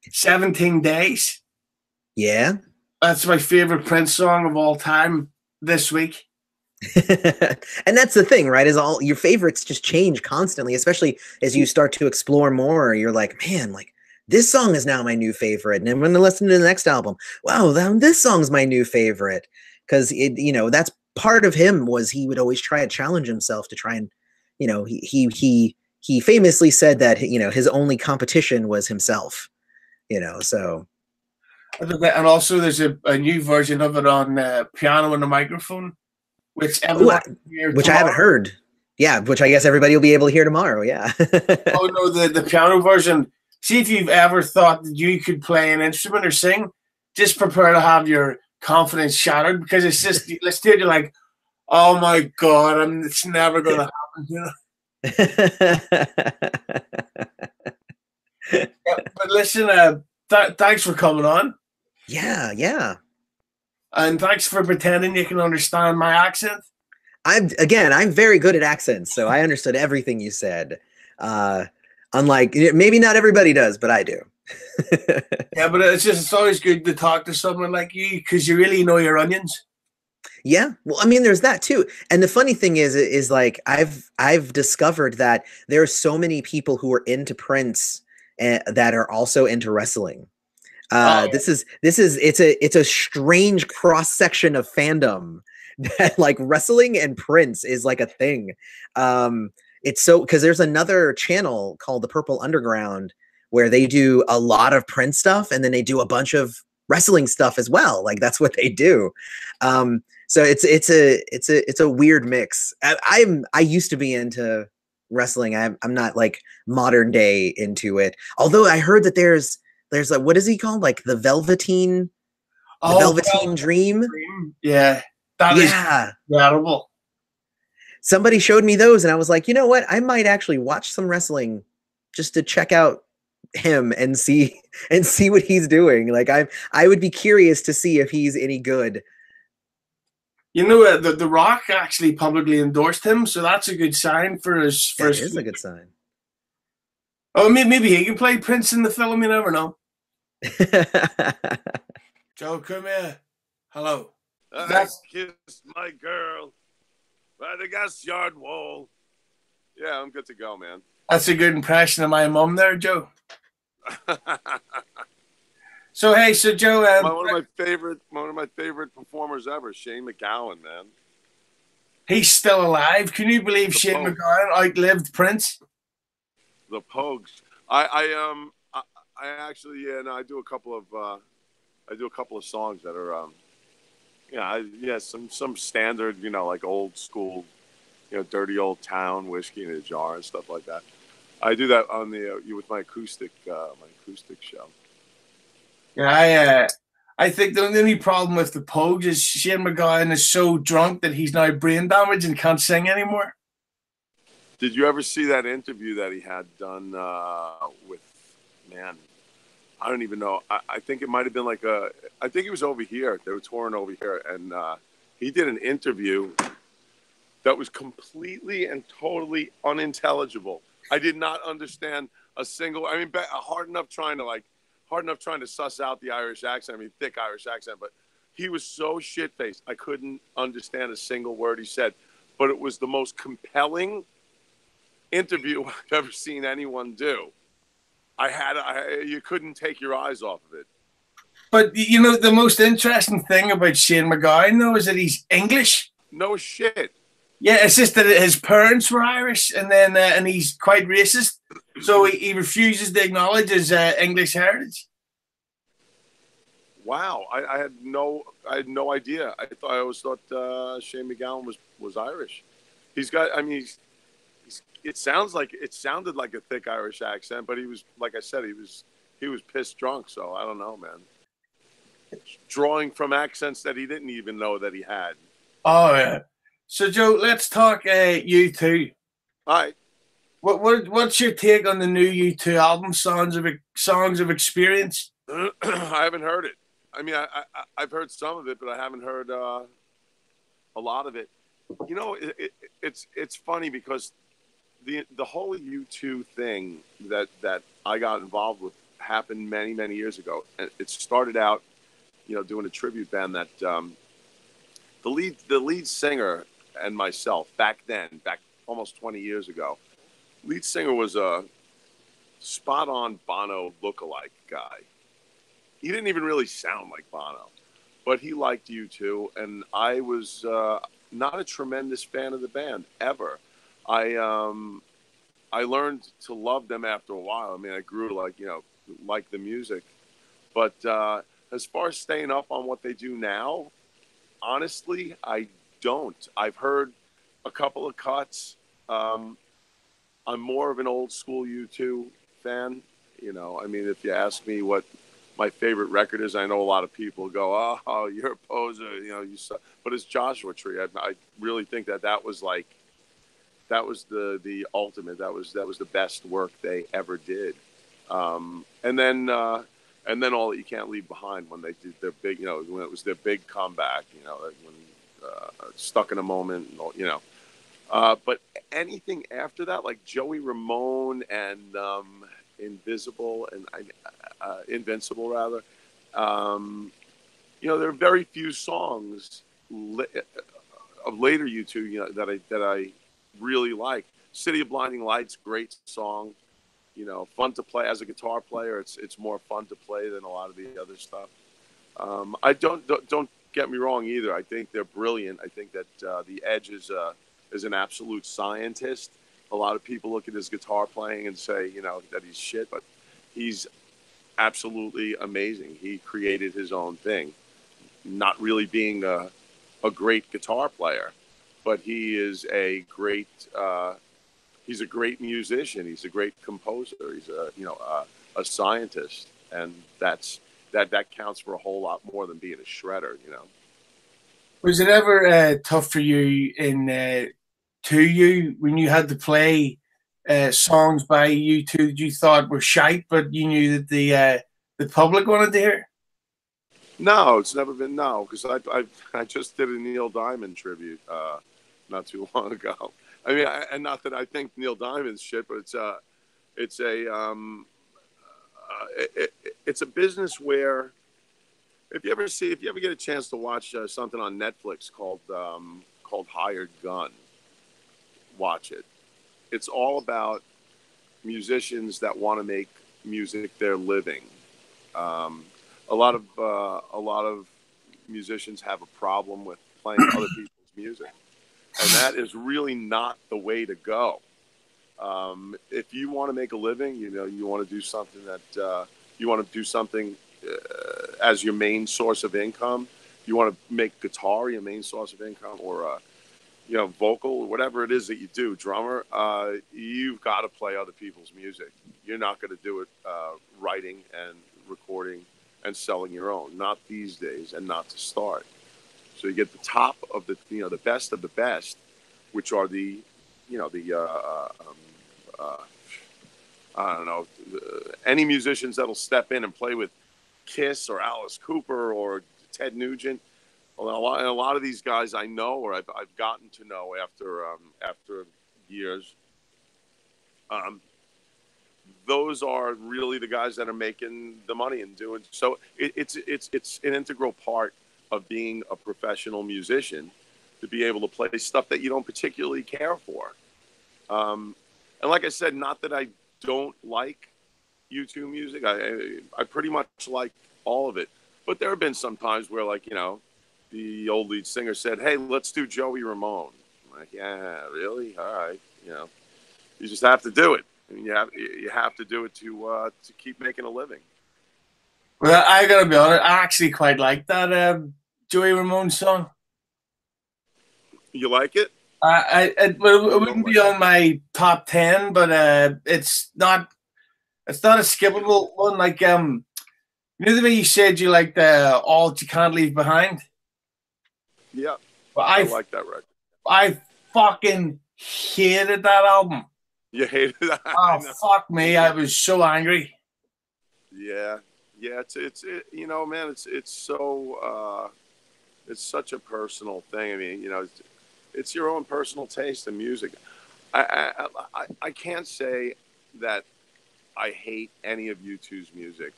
17 Days. Yeah. That's my favorite Prince song of all time this week. And that's the thing, right? Is all your favorites just change constantly, especially as you start to explore more. You're like, man, like this song is now my new favorite. And then when I listen to the next album, wow, this song's my new favorite. Because that's part of him was he would always try to challenge himself to try and, he famously said that, his only competition was himself, so. And also there's a new version of it on piano and a microphone, which everyone which I haven't heard. Yeah, which I guess everybody will be able to hear tomorrow. Yeah. Oh no, the piano version. See if you've ever thought that you could play an instrument or sing. Just prepare to have your confidence shattered, because it's just let's do it. You're like, oh my god, it's never going to happen. Yeah, but listen, thanks for coming on. Yeah. And thanks for pretending you can understand my accent. I'm very good at accents, so I understood everything you said. Unlike, maybe not everybody does, but I do. Yeah, but it's always good to talk to someone like you, because you really know your onions. Yeah, well, I mean, there's that too. And the funny thing is like I've discovered that there are so many people who are into Prince that are also into wrestling. It's a strange cross section of fandom that like wrestling and Prince is like a thing. It's so, because there's another channel called the Purple Underground where they do a lot of Prince stuff, and then they do a bunch of wrestling stuff as well. Like that's what they do. So it's a weird mix. I used to be into wrestling. I'm not like modern day into it. Although I heard that there's like, what is he called? Like the Velveteen Dream. Yeah. That is incredible. Somebody showed me those, and I was like, you know what? I might actually watch some wrestling just to check out him and see what he's doing. Like I would be curious to see if he's any good. You know, the Rock actually publicly endorsed him, so that's a good sign for his. That is a good sign. Oh, maybe he can play Prince in the film. You never know. Joe Cumia, hello. I kissed my girl by the gas yard wall. Yeah, I'm good to go, man. That's a good impression of my mum there, Joe. So hey, so Joe, one of my favorite performers ever, Shane MacGowan, man. he's still alive. Can you believe The Shane Pogue. MacGowan outlived Prince? The Pogues. I actually, yeah, no, I do a couple of songs that are some standard, like old school, dirty old town whiskey in a jar and stuff like that. I do that on the with my acoustic show. Yeah, I think the only problem with the Pogues is Shane MacGowan is so drunk that he's now brain damaged and can't sing anymore. Did you ever see that interview that he had done with, man, I don't even know. I think it might have been I think it was over here. They were touring over here, and he did an interview that was completely and totally unintelligible. I did not understand a single. I mean, hard enough trying to suss out the Irish accent. I mean, thick Irish accent, but he was so shit-faced. I couldn't understand a single word he said. But it was the most compelling interview I've ever seen anyone do. You couldn't take your eyes off of it. But you know, the most interesting thing about Shane MacGowan, though, is that he's English. No shit. Yeah, it's just that his parents were Irish, and then and he's quite racist, so he refuses to acknowledge his English heritage. Wow, I had no idea. I always thought Shane MacGowan was Irish. He's got. I mean, it sounded like a thick Irish accent, but he was, like I said, he was pissed drunk. So I don't know, man. Drawing from accents that he didn't even know that he had. Oh yeah. So Joe, let's talk U2. All right. What's your take on the new U2 album, Songs of Experience? I haven't heard it. I mean, I've heard some of it, but I haven't heard a lot of it. You know, it's funny because the whole U2 thing that I got involved with happened many years ago, and it started out, doing a tribute band that the lead singer and myself back almost 20 years ago, lead singer was a spot on Bono lookalike guy. He didn't even really sound like Bono, but he liked U2, and I was not a tremendous fan of the band ever. I learned to love them after a while. I mean, I grew to like the music, but as far as staying up on what they do now, honestly, I don't. I've heard a couple of cuts. I'm more of an old school U2 fan. I mean, if you ask me what my favorite record is, I know a lot of people go, "Oh, you're a poser," you suck. But it's Joshua Tree. I really think that was the ultimate. That was the best work they ever did. And then All That You Can't Leave Behind, when they did their big, when it was their big comeback, when Stuck in a Moment, but anything after that, like Joey Ramone and Invincible rather, there are very few songs of later U2, that I really like. City of Blinding Lights, great song. Fun to play as a guitar player. It's more fun to play than a lot of the other stuff. I don't get me wrong either. I think they're brilliant. I think that the Edge is an absolute scientist. A lot of people look at his guitar playing and say, that he's shit, but he's absolutely amazing. He created his own thing, not really being a great guitar player, but he is a great. He's a great musician. He's a great composer. He's a scientist, and that counts for a whole lot more than being a shredder. Was it ever tough for you when you had to play songs by U2 that you thought were shite, but you knew that the public wanted to hear? No, it's never been because I just did a Neil Diamond tribute not too long ago. I mean, and not that I think Neil Diamond's shit, but it's a business where if you ever get a chance to watch something on Netflix called Hired Gun, watch it. It's all about musicians that want to make music their living. A lot of musicians have a problem with playing other people's music, and that is really not the way to go. If you want to make a living, you want to do something that you want to do something as your main source of income. You want to make guitar your main source of income, or vocal, whatever it is that you do, drummer. You've got to play other people's music. You're not going to do it writing and recording and selling your own. Not these days, and not to start. So you get the top of the the best of the best, which are I don't know, any musicians that'll step in and play with Kiss or Alice Cooper or Ted Nugent. Well, a lot of these guys I know, or I've gotten to know after years. Those are really the guys that are making the money and doing so. It's an integral part of being a professional musician, to be able to play stuff that you don't particularly care for. And like I said, not that I don't like U2 music. I pretty much like all of it. But there have been some times where, like, the old lead singer said, "Hey, let's do Joey Ramone." I'm like, yeah, really? All right. You just have to do it. I mean, you have to do it to keep making a living. Well, I gotta be honest, I actually quite like that Joey Ramone song. You like it? It wouldn't be on my top 10, but it's not a skippable one. Like the way you said you like the All You Can't Leave Behind. Yeah, well, I like that record. I fucking hated that album. You hated that? Oh fuck me! I was so angry. Yeah. It's man, it's so it's such a personal thing. I mean, it's your own personal taste in music. I can't say that I hate any of U2's music,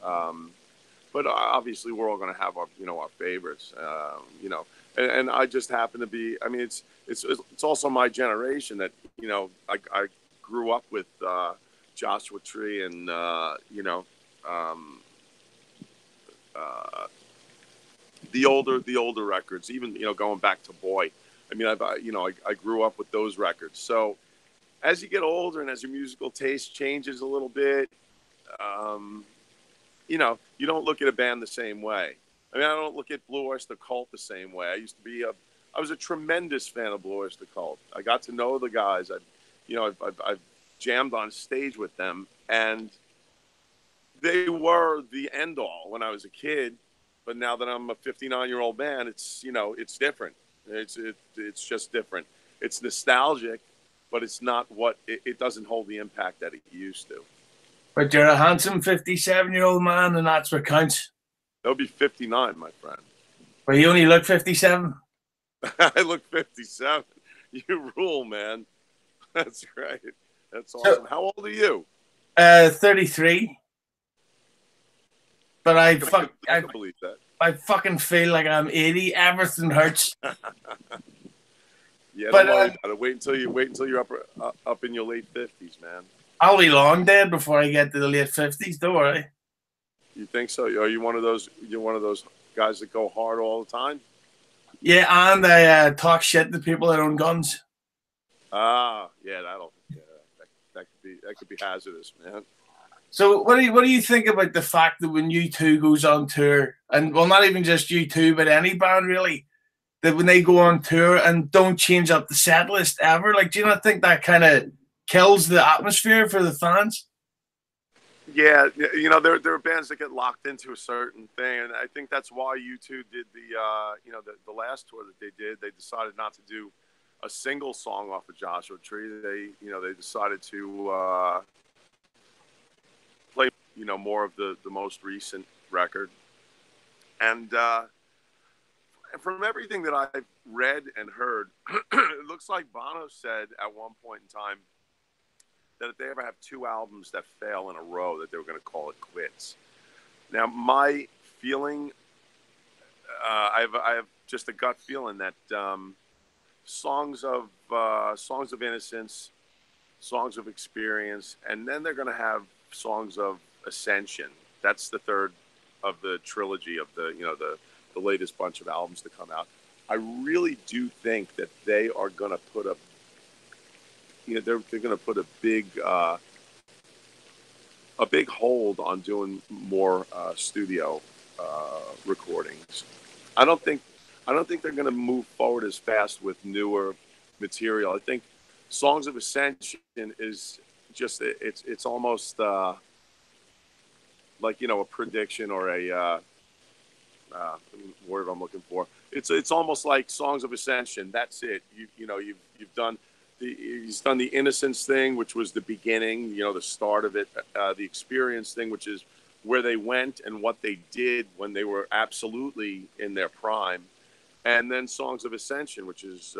but obviously we're all going to have our favorites. And I just happen to be. I mean, it's also my generation that I grew up with Joshua Tree and the older records, even going back to Boy. I mean, I grew up with those records. So as you get older and as your musical taste changes a little bit, you don't look at a band the same way. I mean, I don't look at Blue Oyster Cult the same way. I was a tremendous fan of Blue Oyster Cult. I got to know the guys. I've jammed on stage with them, and they were the end all when I was a kid. But now that I'm a 59-year-old man, it's different. It's just different. It's nostalgic, but it's not it doesn't hold the impact that it used to. But you're a handsome 57-year-old man, and that's what counts. That'll be 59, my friend. But you only look 57. I look 57. You rule, man. That's great. That's awesome. How old are you? 33. But I can believe that. I fucking feel like I'm 80. Everything hurts. Yeah, don't worry about it. Wait until you're up in your late 50s, man. I'll be long dead before I get to the late 50s. Don't worry. You think so? Are you one of those? You're one of those guys that go hard all the time? Yeah, and I talk shit to people that own guns. Ah, yeah, that could be hazardous, man. So what do you think about the fact that when U2 goes on tour, and well, not even just U2, but any band really, that when they go on tour and don't change up the set list ever, like, do you not think that kind of kills the atmosphere for the fans? Yeah, there are bands that get locked into a certain thing, and I think that's why U2 did the last tour that they did. They decided not to do a single song off of Joshua Tree. They decided to play more of the most recent record, and from everything that I've read and heard, it looks like Bono said at one point in time that if they ever have 2 albums that fail in a row, that they were going to call it quits. Now, my feeling, I have just a gut feeling that Songs of Innocence songs of experience, and then they're going to have songs of ascension. That's the third of the trilogy of the, you know, the latest bunch of albums to come out. I really do think that they are going to put a, you know, they're going to put a big hold on doing more studio recordings. I don't think they're going to move forward as fast with newer material. I think Songs of Ascension is just, it's almost like, you know, a prediction or a word I'm looking for. It's almost like Songs of Ascension. That's it. You've done he's done the Innocence thing, which was the beginning, you know, the start of it. The Experience thing, which is where they went and what they did when they were absolutely in their prime, and then Songs of Ascension, which is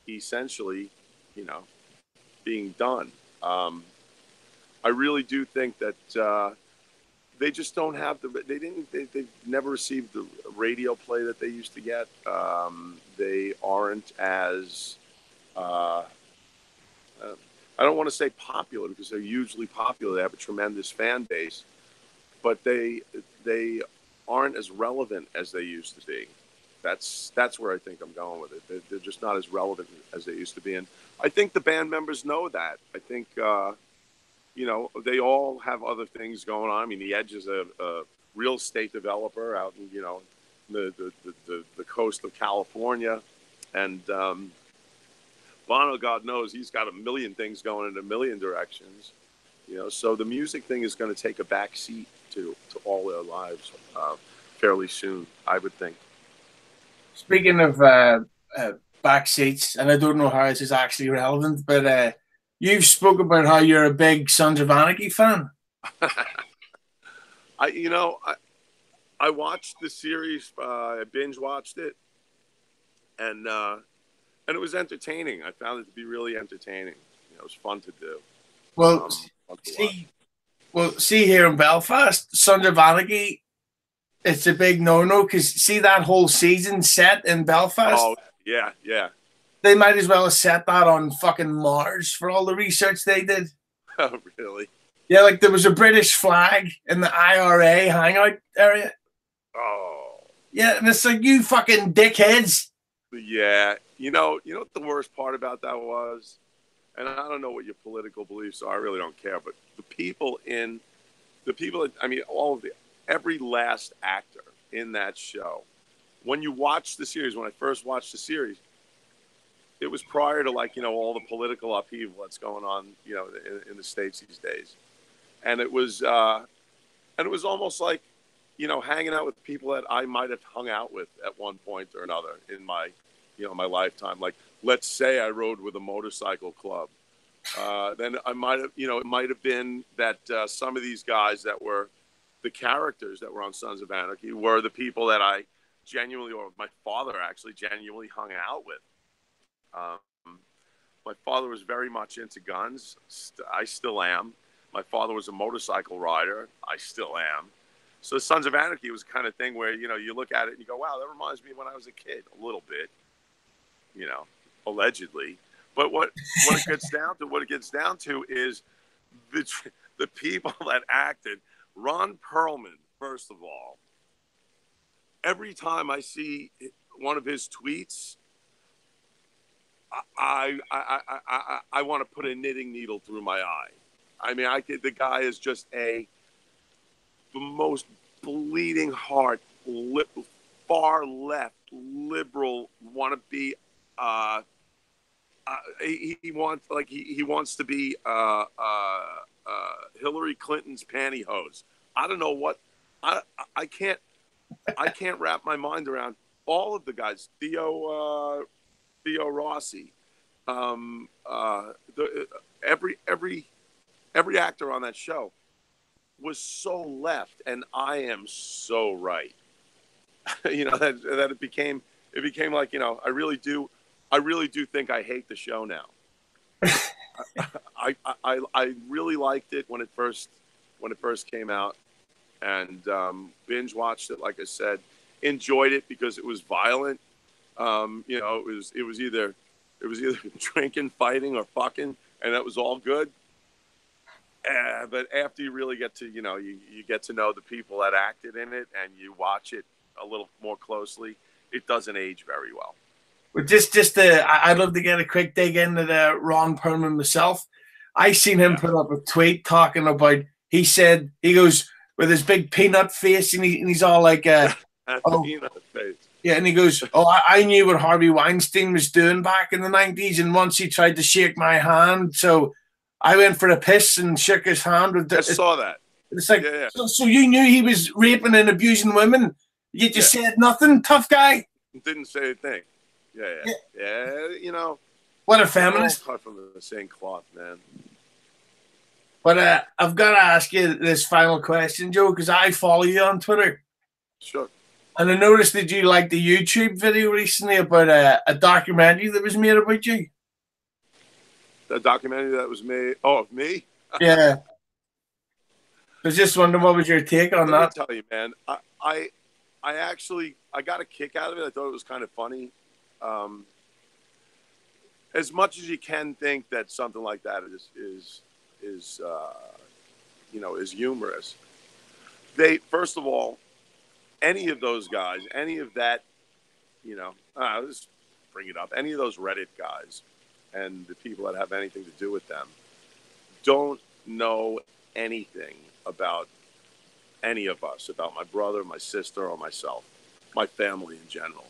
essentially, you know, being done. I really do think that they just don't have they've never received the radio play that they used to get. They aren't as I don't want to say popular, because they're hugely popular. They have a tremendous fan base, but they aren't as relevant as they used to be. That's where I think I'm going with it. They're just not as relevant as they used to be, and I think the band members know that. I think you know, they all have other things going on. I mean, the Edge is a real estate developer out in, you know, the coast of California, and Bono, God knows, he's got a million things going in a million directions. You know, so the music thing is going to take a back seat to all their lives fairly soon, I would think. Speaking of back seats, and I don't know how this is actually relevant, but you've spoke about how you're a big Sons of Anarchy fan. I watched the series. I binge watched it, and it was entertaining. I found it to be really entertaining. You know, it was fun to do. Well, see here in Belfast, Sons of Anarchy, it's a big no-no, because see that whole season set in Belfast? Oh, yeah, yeah. They might as well have set that on fucking Mars for all the research they did. Oh, really? Yeah, like there was a British flag in the IRA hangout area. Oh. Yeah, and it's like, you fucking dickheads. Yeah. You know what the worst part about that was? And I don't know what your political beliefs are. I really don't care. But I mean, every last actor in that show, when you watch the series, when I first watched the series, it was prior to, like, you know, all the political upheaval that's going on, you know, in the States these days. And it was almost like, you know, hanging out with people that I might have hung out with at one point or another in my, you know, my lifetime. Like, let's say I rode with a motorcycle club. Then I might have, you know, it might have been that some of these guys that were the characters that were on Sons of Anarchy were the people that I genuinely, or my father actually genuinely hung out with. My father was very much into guns. I still am. My father was a motorcycle rider. I still am. So Sons of Anarchy was the kind of thing where, you know, you look at it and you go, wow, that reminds me of when I was a kid, a little bit, you know, allegedly. But what it gets down to is the people that acted. Ron Perlman, first of all. Every time I see one of his tweets, I want to put a knitting needle through my eye. I mean, the guy is just the most bleeding heart, far left, liberal, wannabe. He wants to be Hillary Clinton's pantyhose. I don't know what I can't wrap my mind around all of the guys. Theo Rossi, every actor on that show was so left, and I am so right. You know, that it became like, you know, I really do think I hate the show now. I really liked it when it first came out, and binge watched it, like I said, enjoyed it because it was violent. You know, it was either drinking, fighting, or fucking. and it was all good. But after you really get to, you get to know the people that acted in it, and you watch it a little more closely, it doesn't age very well. But I'd love to get a quick dig into the Ron Perlman myself. I seen him put up a tweet talking about. He goes with his big peanut face, and he's all like, Peanut face. Yeah, and he goes, I knew what Harvey Weinstein was doing back in the 90s, and once he tried to shake my hand, so I went for a piss and shook his hand. I saw that. It's like, So you knew he was raping and abusing women, yet you said nothing, tough guy? Didn't say a thing. Yeah, What a feminist. Cut from the same cloth, man. But I've got to ask you this final question, Joe, because I follow you on Twitter. Sure. And I noticed that you liked the YouTube video recently about a documentary that was made about you. The documentary that was made? Oh, of me? Yeah. I was just wondering, what was your take on that? Let me tell you, man. I actually got a kick out of it. I thought it was kind of funny. As much as you can think that something like that is humorous. First of all, any of those guys, any of that, let's bring it up. Any of those Reddit guys and the people that have anything to do with them don't know anything about any of us, about my brother, my sister, or myself, my family in general.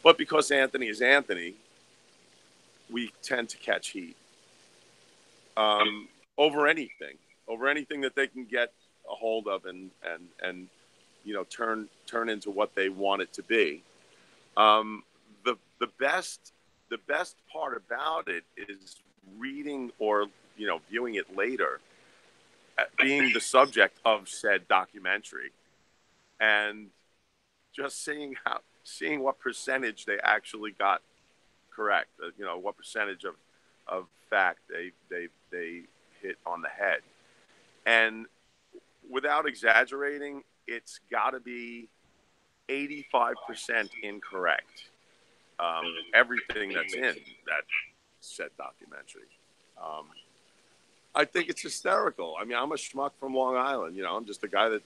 But because Anthony is Anthony, we tend to catch heat over anything that they can get a hold of and turn into what they want it to be. The best part about it is reading or viewing it later, being the subject of said documentary, and just seeing what percentage they actually got correct. What percentage of fact they hit on the head, and without exaggerating, it's got to be 85% incorrect. Everything that's in that said documentary. I think it's hysterical. I mean, I'm a schmuck from Long Island. I'm just a guy that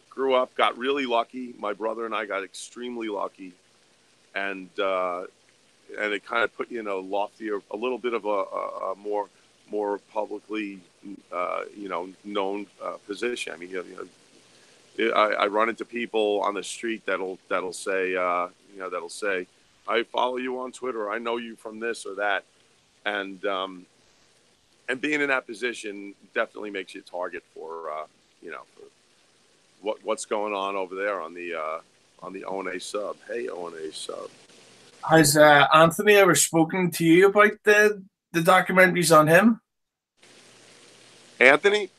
grew up, got really lucky. My brother and I got extremely lucky, and it kind of put you in a loftier, a little bit of a more publicly, known position. I mean, I run into people on the street that'll say, I follow you on Twitter. I know you from this or that, and being in that position definitely makes you a target for what's going on over there on the O&A sub. Hey, O&A sub. Has Anthony ever spoken to you about the documentaries on him? Anthony?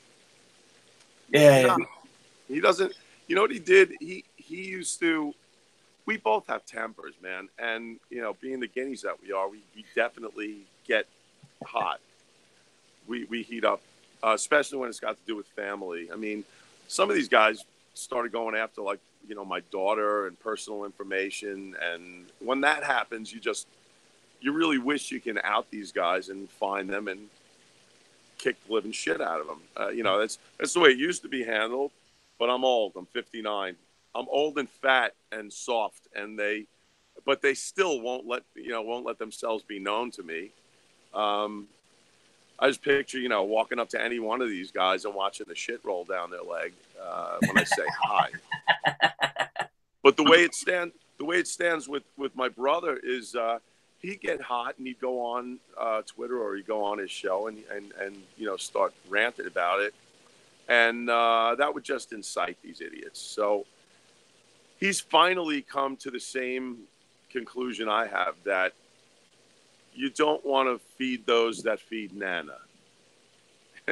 Yeah. No, he doesn't. You know what he did? He used to. We both have tempers, man, and being the guineas that we are, we definitely get hot. We heat up, especially when it's got to do with family. I mean, some of these guys started going after my daughter and personal information, and when that happens, you really wish you can out these guys and find them and kick the living shit out of them. That's the way it used to be handled. But I'm old. I'm 59. I'm old and fat and soft, but they still won't let themselves be known to me. I just picture, walking up to any one of these guys and watching the shit roll down their leg when I say hi. But the way it stands with my brother is he'd get hot and he'd go on Twitter or he'd go on his show and start ranting about it, and that would just incite these idiots. So he's finally come to the same conclusion I have, that you don't want to feed those that feed Nana.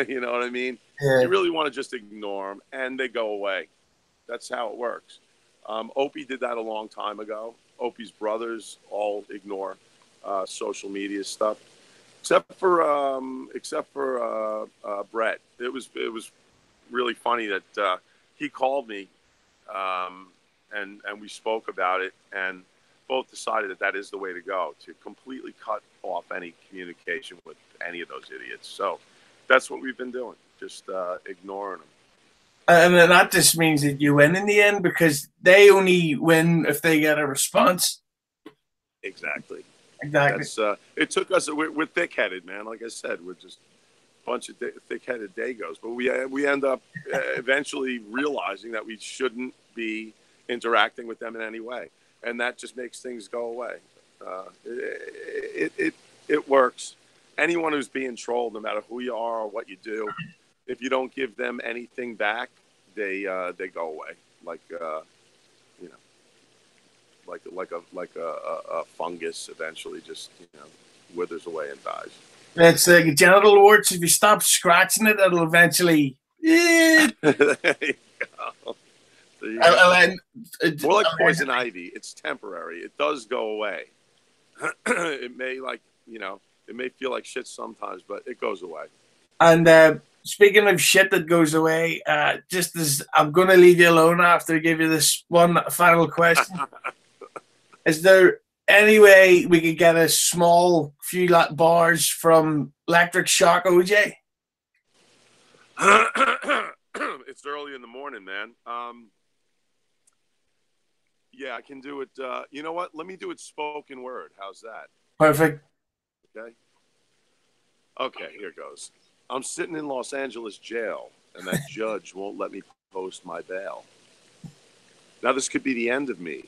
You know what I mean? Yeah. You really want to just ignore them, and they go away. That's how it works. Opie did that a long time ago. Opie's brothers all ignore social media stuff, except for Brett. It was really funny that he called me, and we spoke about it. And both decided that is the way to go, to completely cut off any communication with any of those idiots. So that's what we've been doing, just ignoring them. And then that just means that you win in the end, because they only win if they get a response. Exactly. That's, it took us. We're thick-headed, man. Like I said, we're just a bunch of thick-headed dagos. But we end up eventually realizing that we shouldn't be interacting with them in any way, and that just makes things go away. It works. Anyone who's being trolled, no matter who you are or what you do, if you don't give them anything back, they go away. Like like a fungus eventually just withers away and dies. It's like a genital warts. If you stop scratching it, it'll eventually. There you go. More like poison ivy. It's temporary. It does go away. It may it may feel like shit sometimes, but it goes away. And speaking of shit that goes away, just as I'm going to leave you alone after I give you this one final question. Is there any way we could get a small few bars from Electric Shock OJ? It's early in the morning, man. Yeah, I can do it. You know what? Let me do it spoken word. How's that? Perfect. Okay. Okay, here goes. I'm sitting in Los Angeles jail, and that judge won't let me post my bail. Now this could be the end of me,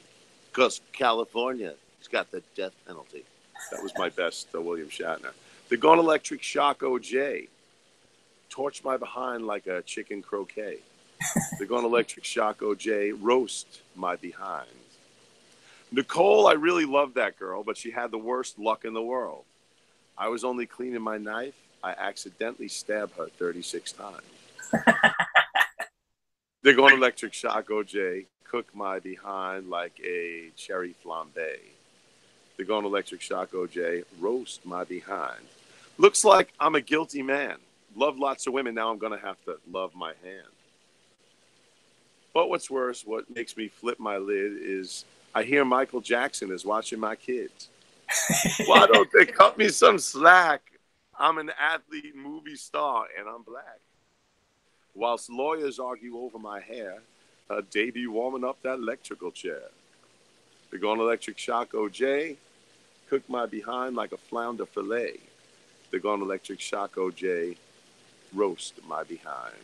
because California has got the death penalty. That was my best William Shatner. They're going Electric Shock OJ. Torch my behind like a chicken croquet. They're going Electric Shock OJ. Roast my behind. Nicole, I really loved that girl, but she had the worst luck in the world. I was only cleaning my knife. I accidentally stabbed her 36 times. They're going Electric Shock OJ. Cook my behind like a cherry flambe. They're going Electric Shock OJ. Roast my behind. Looks like I'm a guilty man. Love lots of women. Now I'm going to have to love my hand. But what's worse, what makes me flip my lid is I hear Michael Jackson is watching my kids. Why don't they cut me some slack? I'm an athlete, movie star, and I'm black. Whilst lawyers argue over my hair, they be warming up that electrical chair. They're going Electric Shock OJ. Cook my behind like a flounder fillet. They're going Electric Shock OJ. Roast my behind.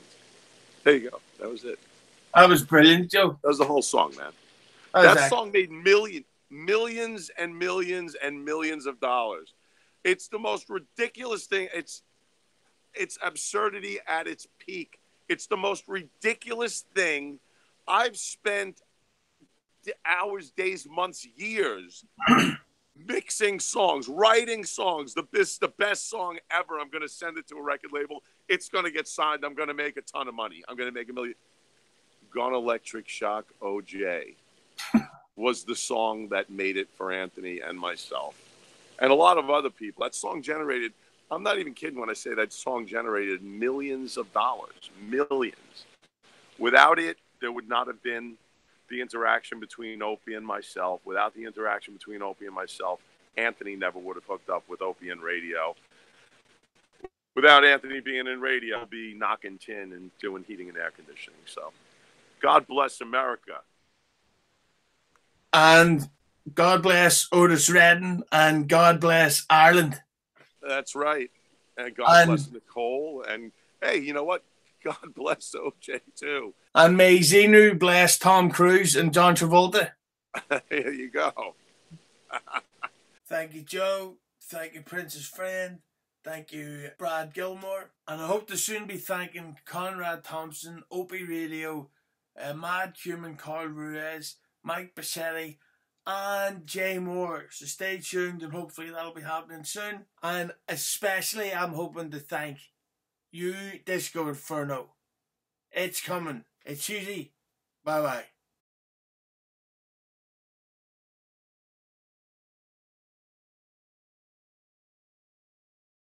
There you go. That was it. That was brilliant, Joe. That was the whole song, man. That song made millions and millions and millions of dollars. It's the most ridiculous thing. It's absurdity at its peak. It's the most ridiculous thing. I've spent hours, days, months, years mixing songs, writing songs. The best song ever. I'm going to send it to a record label. It's going to get signed. I'm going to make a ton of money. I'm going to make $1 million. Gone Electric Shock OJ was the song that made it for Anthony and myself. And a lot of other people. That song generated, I'm not even kidding when I say that song generated millions of dollars. Millions. Without it, there would not have been the interaction between Opie and myself. Without the interaction between Opie and myself, Anthony never would have hooked up with Opie and radio. Without Anthony being in radio, I'd be knocking tin and doing heating and air conditioning. So, God bless America. And God bless Otis Redding, and God bless Ireland. That's right. And God bless Nicole. And hey, you know what? God bless OJ too. And may Xenu bless Tom Cruise and John Travolta. There you go. Thank you, Joe. Thank you, Prince's friend. Thank you, Brad Gilmore. And I hope to soon be thanking Conrad Thompson, Opie Radio, Mad Cumin, Carl Ruiz, Mike Bassetti, and Jay Moore. So stay tuned, and hopefully that'll be happening soon. And especially I'm hoping to thank you, Disco Inferno. It's coming. It's Hughezy. Bye-bye.